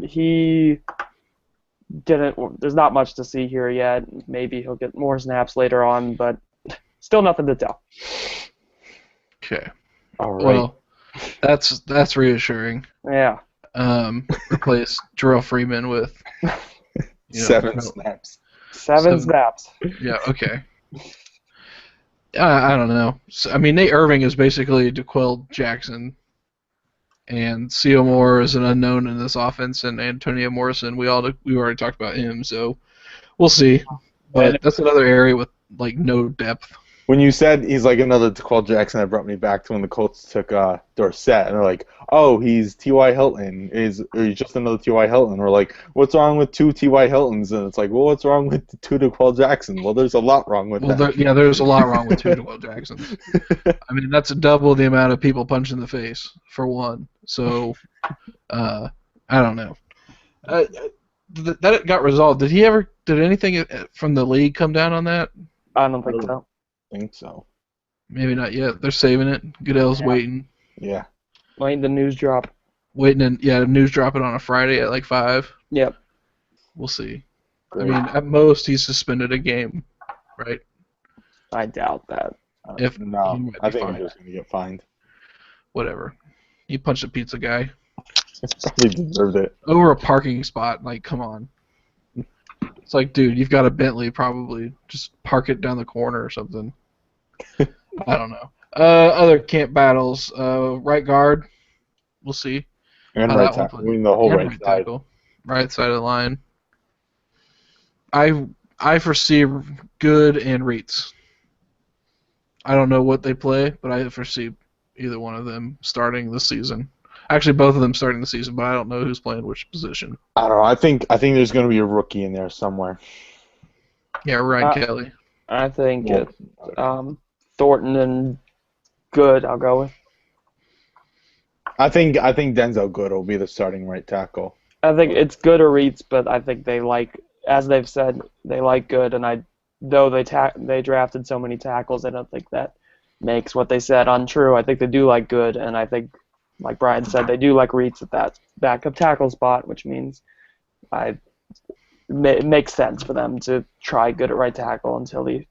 he didn't. There's not much to see here yet. Maybe he'll get more snaps later on, but still nothing to tell. Okay. All right. Well, that's reassuring. Yeah. Replace Jarrell Freeman with 7 snaps. 7 snaps. Yeah. Okay. I don't know. So, I mean, Nate Irving is basically DeQuell Jackson, and C.O. Moore is an unknown in this offense, and Antonio Morrison, we already talked about him, so we'll see. But that's another area with like no depth. when you said he's like another Jaquan Jackson, that brought me back to when the Colts took Dorsett, and they're like, "Oh, he's T.Y. Hilton. Or he's just another T.Y. Hilton." We're like, "What's wrong with two T.Y. Hiltons?" And it's like, "Well, what's wrong with two Jaquan Jackson?" Well, there's a lot wrong with that. There's a lot wrong with two Will Jacksons. I mean, that's double the amount of people punched in the face for one. So, I don't know. That got resolved. Did anything from the league come down on that? I don't think so. I think so. Maybe not yet. They're saving it. Goodell's waiting. Yeah. Waiting the news drop. News dropping on a Friday at like 5. Yep. We'll see. I mean, at most he's suspended a game, right? I doubt that. If No, he might I be think fined. he's just going to get fined. Whatever. He punched a pizza guy Probably deserved it. over a parking spot. Like, come on. It's like, dude, you've got a Bentley. Probably just park it down the corner or something. I don't know. Other camp battles. Right guard. We'll see. And how right that one tackle. plays. I mean, the whole And right side. tackle. Right side of the line. I foresee Good and Reitz. I don't know what they play, but I foresee either one of them starting this season. Actually, both of them starting the season, but I don't know who's playing which position. I don't know. I think there's going to be a rookie in there somewhere. Yeah, Ryan Kelly. I think Yeah. it's Thornton and Good. I'll go with. I think Denzel Good will be the starting right tackle. I think it's Good or Reitz, but I think they like, as they've said, they like Good, and though they drafted so many tackles, I don't think that makes what they said untrue. I think they do like Good, and I think, like Brian said, they do like Reitz at that backup tackle spot, which means it makes sense for them to try Good at right tackle until he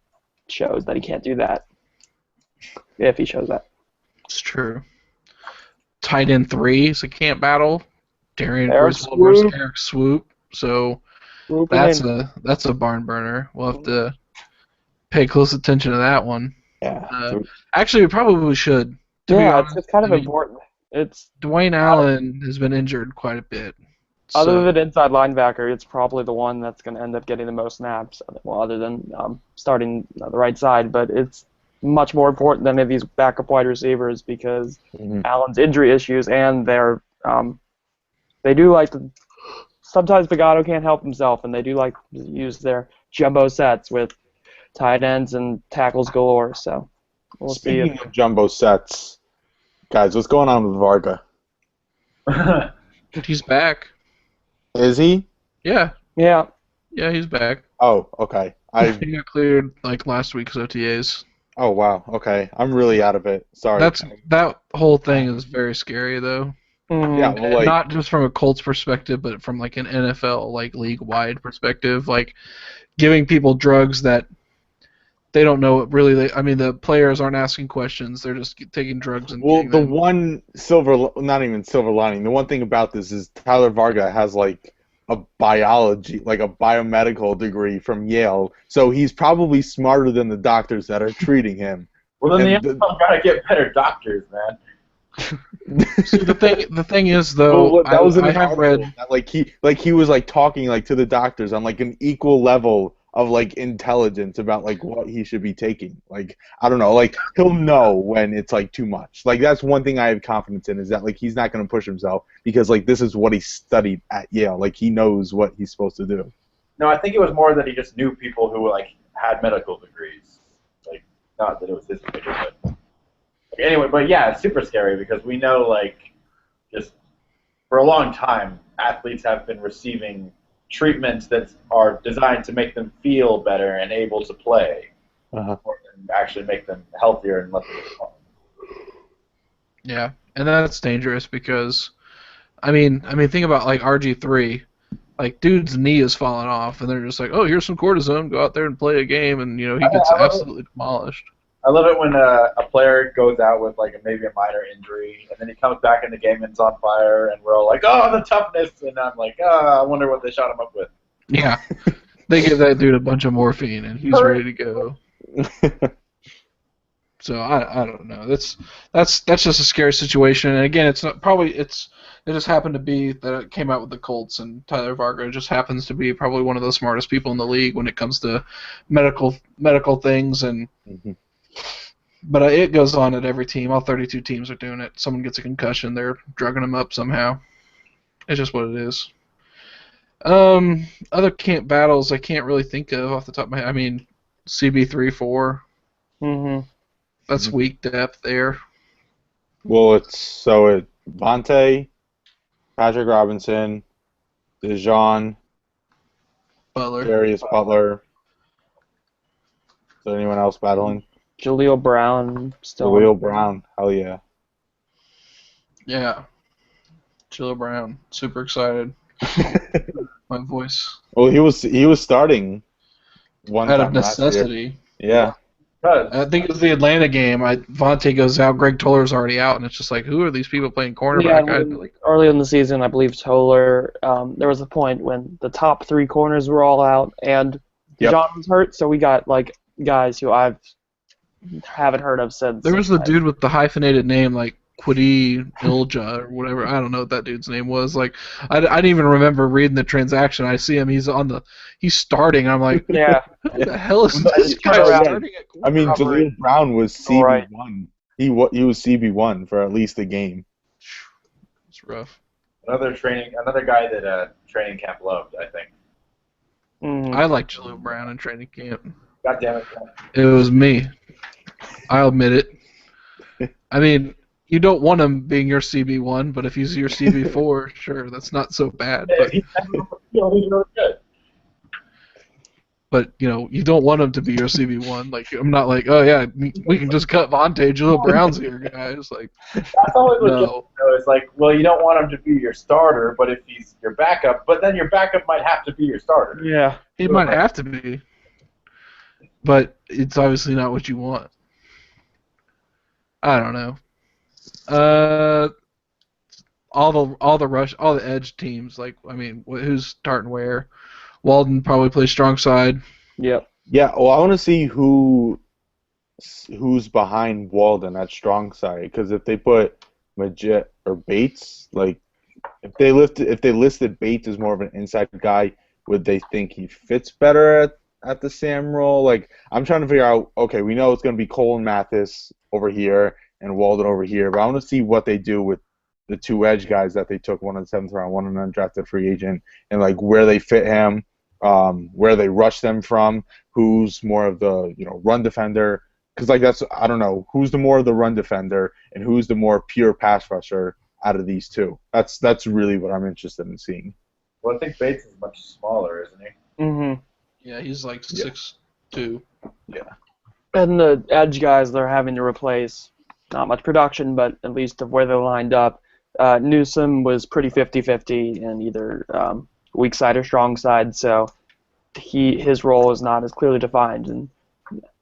shows that he can't do that. If he shows that. It's true. Tight end 3 is a camp battle. Darian Eric Griswold versus Swoop. Eric Swoop. So that's a barn burner. We'll have to pay close attention to that one. Yeah. Actually, we probably should. To be Yeah, honest, it's kind of I mean, important. It's Dwayne Allen has been injured quite a bit. other than inside linebacker, it's probably the one that's going to end up getting the most snaps. Well, other than starting the right side, but it's much more important than any of these backup wide receivers because Allen's injury issues and they do like to. Sometimes Pagano can't help himself, and they do like to use their jumbo sets with tight ends and tackles galore. So we'll see. Speaking of jumbo sets, guys, what's going on with Varga? He's back. Is he? Yeah, Yeah. he's back. Oh, okay. He got cleared like last week's OTAs. Oh, wow. Okay. I'm really out of it. Sorry. That whole thing is very scary though. Yeah, well, like, Not just from a Colts perspective, but from like an NFL like league-wide perspective, like giving people drugs that they don't know what really the players aren't asking questions, they're just taking drugs and well, getting the them. one not even silver lining. The one thing about this is Tyler Varga has like a biology, like a biomedical degree from Yale, so he's probably smarter than the doctors that are treating him. Well, then And the NFL gotta get better doctors, man. See, the thing is though, Well, that was in I the have article read. that he was like talking like to the doctors on like an equal level of like intelligence about like what he should be taking. Like I don't know, like he'll know when it's like too much. Like that's one thing I have confidence in is that like he's not going to push himself because like this is what he studied at Yale. Like he knows what he's supposed to do. No, I think it was more that he just knew people who like had medical degrees. Like not that it was his degree, but anyway. But yeah, it's super scary because we know like just for a long time athletes have been receiving treatments that are designed to make them feel better and able to play, Uh-huh. or actually make them healthier and less. Yeah, and that's dangerous because, I mean, think about like RG3, like dude's knee is falling off, and they're just like, oh, here's some cortisone, go out there and play a game, and he gets absolutely demolished. I love it when a player goes out with like maybe a minor injury, and then he comes back in the game and is on fire, and we're all like, "Oh, the toughness!" And I'm like, I wonder what they shot him up with." Yeah, they give that dude a bunch of morphine, and he's ready to go. So I don't know. That's just a scary situation, and again, it just happened to be that it came out with the Colts, and Tyler Varga just happens to be probably one of the smartest people in the league when it comes to medical things and. But it goes on at every team. All 32 teams are doing it. Someone gets a concussion, they're drugging them up somehow. It's just what it is. Other camp battles I can't really think of off the top of my head. I mean, CB3-4. Mm-hmm. That's weak depth there. Well, it's Vontae, Patrick Robinson, Dejon, Butler. Darius Butler. Is there anyone else battling? Jaleel Brown still. Jaleel Brown. Hell yeah. Yeah. Jaleel Brown. Super excited. My voice. Well, he was starting one Out time of last year. necessity. Yeah. I think it's the Atlanta game. Vontae goes out, Greg Toller's already out, and it's just like, who are these people playing cornerback? Yeah, early in the season, I believe Toller. There was a point when the top 3 corners were all out, and John was hurt, so we got like guys who I haven't heard of since. There was the dude with the hyphenated name, like Kwity Ilja or whatever. I don't know what that dude's name was. Like, I didn't even remember reading the transaction. I see him. He's starting. I'm like, yeah. What the hell is Well, this guy starting at I mean, Jaleel Brown was CB1. Right. He was CB1 for at least a game. It's rough. Another guy that training camp loved, I think. Mhm. I like Jaleel Brown in training camp. God damn it. It was me. I'll admit it. I mean, you don't want him being your CB1, but if he's your CB4, sure, that's not so bad. But, He's really good. but you don't want him to be your CB1. Like, I'm not like, oh yeah, we can just cut Vontae. Jaleel Brown's here, guys. Like, That's always what no. it's like, well, you don't want him to be your starter, but if he's your backup, but then your backup might have to be your starter. Yeah. He might have to be, but it's obviously not what you want. I don't know. All the edge teams. Like, I mean, who's starting where? Walden probably plays strong side. Yep. Yeah, well, I want to see who's behind Walden at strong side, because if they put Majid or Bates, like if they listed Bates as more of an inside guy, would they think he fits better at the Sam role? Like, I'm trying to figure out. Okay, we know it's going to be Cole and Mathis over here and Walden over here, but I want to see what they do with the 2 edge guys that they took, one in the 7th round, one an undrafted free agent, and like where they fit him. Where they rush them from, who's more of the run defender, because like I don't know who's the more of the run defender and who's the more pure pass rusher out of these 2. That's really what I'm interested in seeing. Well, I think Bates is much smaller, isn't he? Mm-hmm. Yeah, he's like 6'2". Yeah. And the edge guys they're having to replace, not much production, but at least of where they're lined up. Newsom was pretty 50-50 in either weak side or strong side, so his role is not as clearly defined.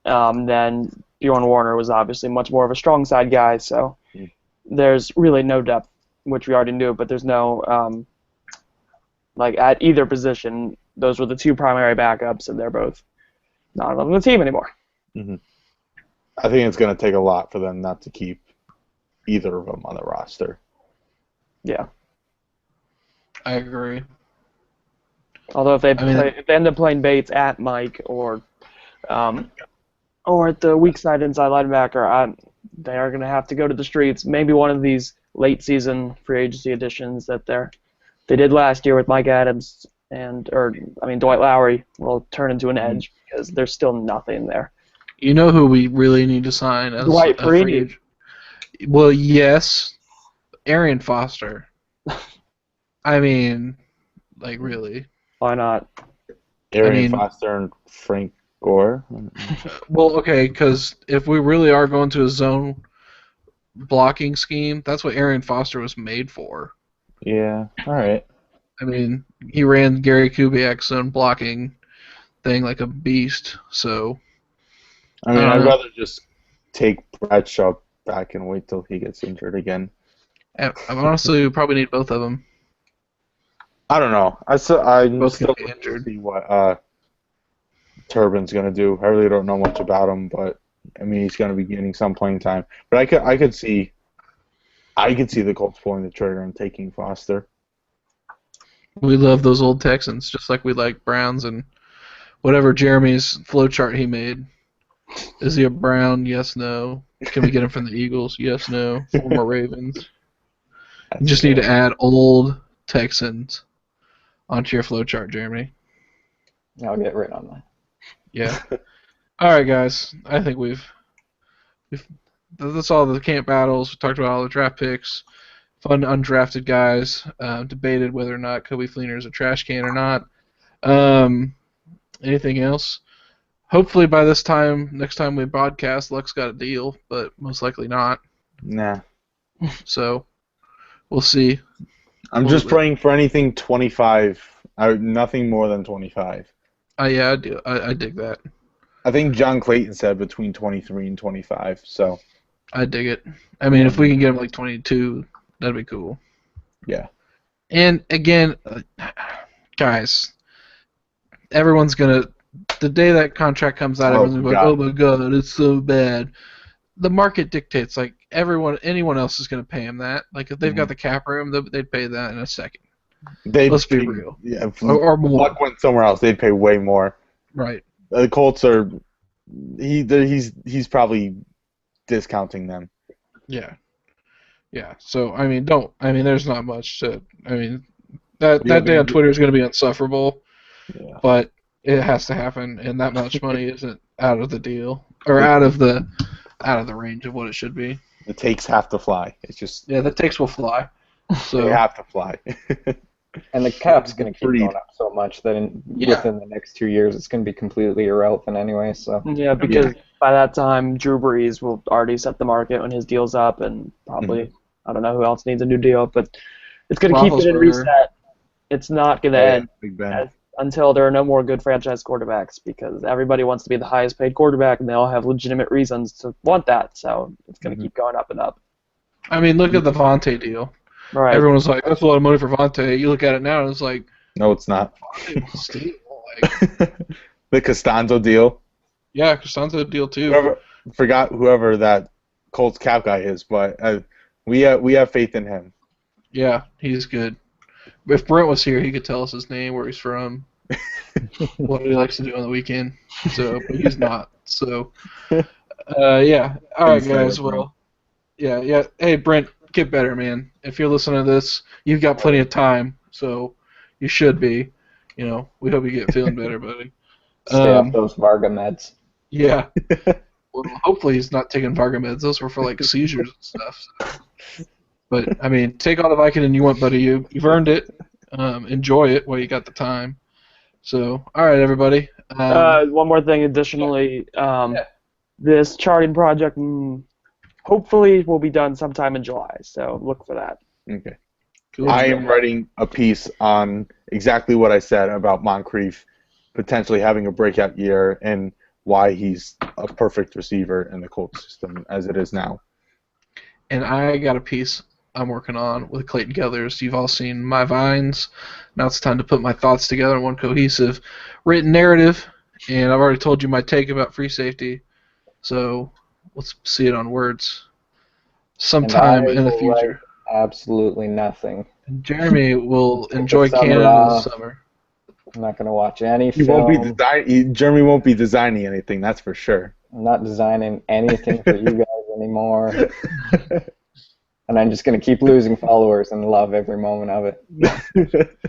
And then Bjorn Warner was obviously much more of a strong side guy, so there's really no depth, which we already knew, but there's no like at either position. Those were the 2 primary backups, and they're both not on the team anymore. Mm-hmm. I think it's going to take a lot for them not to keep either of them on the roster. Yeah. I agree. Although if they end up playing Bates at Mike or at the weak side inside linebacker, they are going to have to go to the streets. Maybe one of these late season free agency additions that they did last year with Mike Adams Dwight Lowry will turn into an edge because there's still nothing there. You know who we really need to sign as Dwight a free Freeney. agent? Well, yes, Arian Foster. I mean, like, really. Why not? Arian Foster and Frank Gore. Well, okay, because if we really are going to a zone blocking scheme, that's what Arian Foster was made for. Yeah, all right. I mean, he ran Gary Kubiak's zone blocking thing like a beast, so... I mean, I'd rather just take Bradshaw back and wait till he gets injured again. And honestly, we probably need both of them. I don't know. I'm Both still can be looking to injured. see what Turbin's going to do. I really don't know much about him, but I mean, he's going to be getting some playing time. But I could see the Colts pulling the trigger and taking Foster. We love those old Texans, just like we like Browns and whatever Jeremy's flowchart he made. Is he a Brown? Yes, no. Can we get him from the Eagles? Yes, no. Former Ravens. You just need to add old Texans onto your flow chart, Jeremy. I'll get right on that. Yeah. All right, guys. I think we've that's all the camp battles. We talked about all the draft picks, fun undrafted guys. Debated whether or not Kobe Fleener is a trash can or not. Anything else? Hopefully by this time, next time we broadcast, Luck's got a deal, but most likely not. Nah. So we'll see. I'm just praying for anything 25. Nothing more than 25. Yeah, I do. I dig that. I think John Clayton said between 23 and 25. So I dig it. I mean, if we can get him like 22, that'd be cool. Yeah. And again, guys, everyone's gonna. The day that contract comes out, everyone's gonna be like, "Oh my god, it's so bad." The market dictates. Like anyone else is gonna pay him that. Like if they've got the cap room, they'd pay that in a second. Let's be real. Yeah, or more. Luck went somewhere else, they'd pay way more. Right. The Colts are. He's probably discounting them. Yeah. Yeah. So there's not much to. I mean, that day on Twitter is gonna be insufferable. Yeah. But it has to happen, and that much money isn't out of the deal or out of the range of what it should be. The takes have to fly. It's just the takes will fly. So they have to fly. And the cap's going to keep going up so much that within the next 2 years it's going to be completely irrelevant anyway. So yeah, because by that time Drew Brees will already set the market when his deal's up, and probably I don't know who else needs a new deal, but it's going to keep getting reset. It's not going to end. Big Ben. Until there are no more good franchise quarterbacks, because everybody wants to be the highest paid quarterback, and they all have legitimate reasons to want that. So it's going to keep going up and up. I mean, look at the Vontae deal. Right. Everyone's like, that's a lot of money for Vontae. You look at it now, and it's like, no, it's not. The Costanzo deal. Yeah, Costanzo deal too. Whoever that Colts cap guy is, but we have faith in him. Yeah, he's good. If Brent was here, he could tell us his name, where he's from, what he likes to do on the weekend. So, but he's not. So, yeah. All right, guys. Well, yeah. Hey, Brent, get better, man. If you're listening to this, you've got plenty of time, so you should be. We hope you get feeling better, buddy. Stay off those Varga meds. Yeah. Well, hopefully he's not taking Varga meds. Those were for like seizures and stuff. So. But I mean, take all the Vicodin you want, buddy. You've earned it. Enjoy it while you got the time. So, all right, everybody. One more thing, additionally, this charting project hopefully will be done sometime in July. So look for that. Okay. Cool. I am writing a piece on exactly what I said about Moncrief potentially having a breakout year and why he's a perfect receiver in the Colts system as it is now. And I got a piece I'm working on with Clayton Geathers. You've all seen my vines. Now it's time to put my thoughts together in one cohesive written narrative. And I've already told you my take about free safety. So let's see it on words sometime in the future. Absolutely nothing. And Jeremy will enjoy Canada this summer. I'm not going to watch any film. Jeremy won't be designing anything, that's for sure. I'm not designing anything for you guys anymore. And I'm just going to keep losing followers and love every moment of it.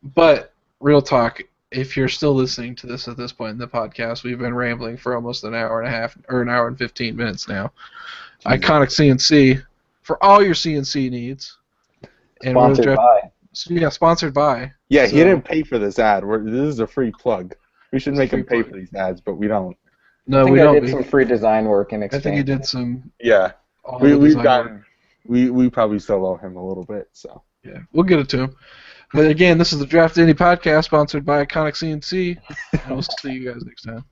But, real talk, if you're still listening to this at this point in the podcast, we've been rambling for almost an hour and a half, or an hour and 15 minutes now. Iconic CNC, for all your CNC needs. And sponsored by. Yeah, sponsored by. Yeah, he didn't pay for this ad. This is a free plug. We should make him pay for these ads, but we don't. No, we don't. I did some free design work in exchange. I think he did some. Yeah. We've gotten. We probably still owe him a little bit, so. Yeah, we'll get it to him. But again, this is the Draft Indy podcast sponsored by Iconic CNC, and we'll see you guys next time.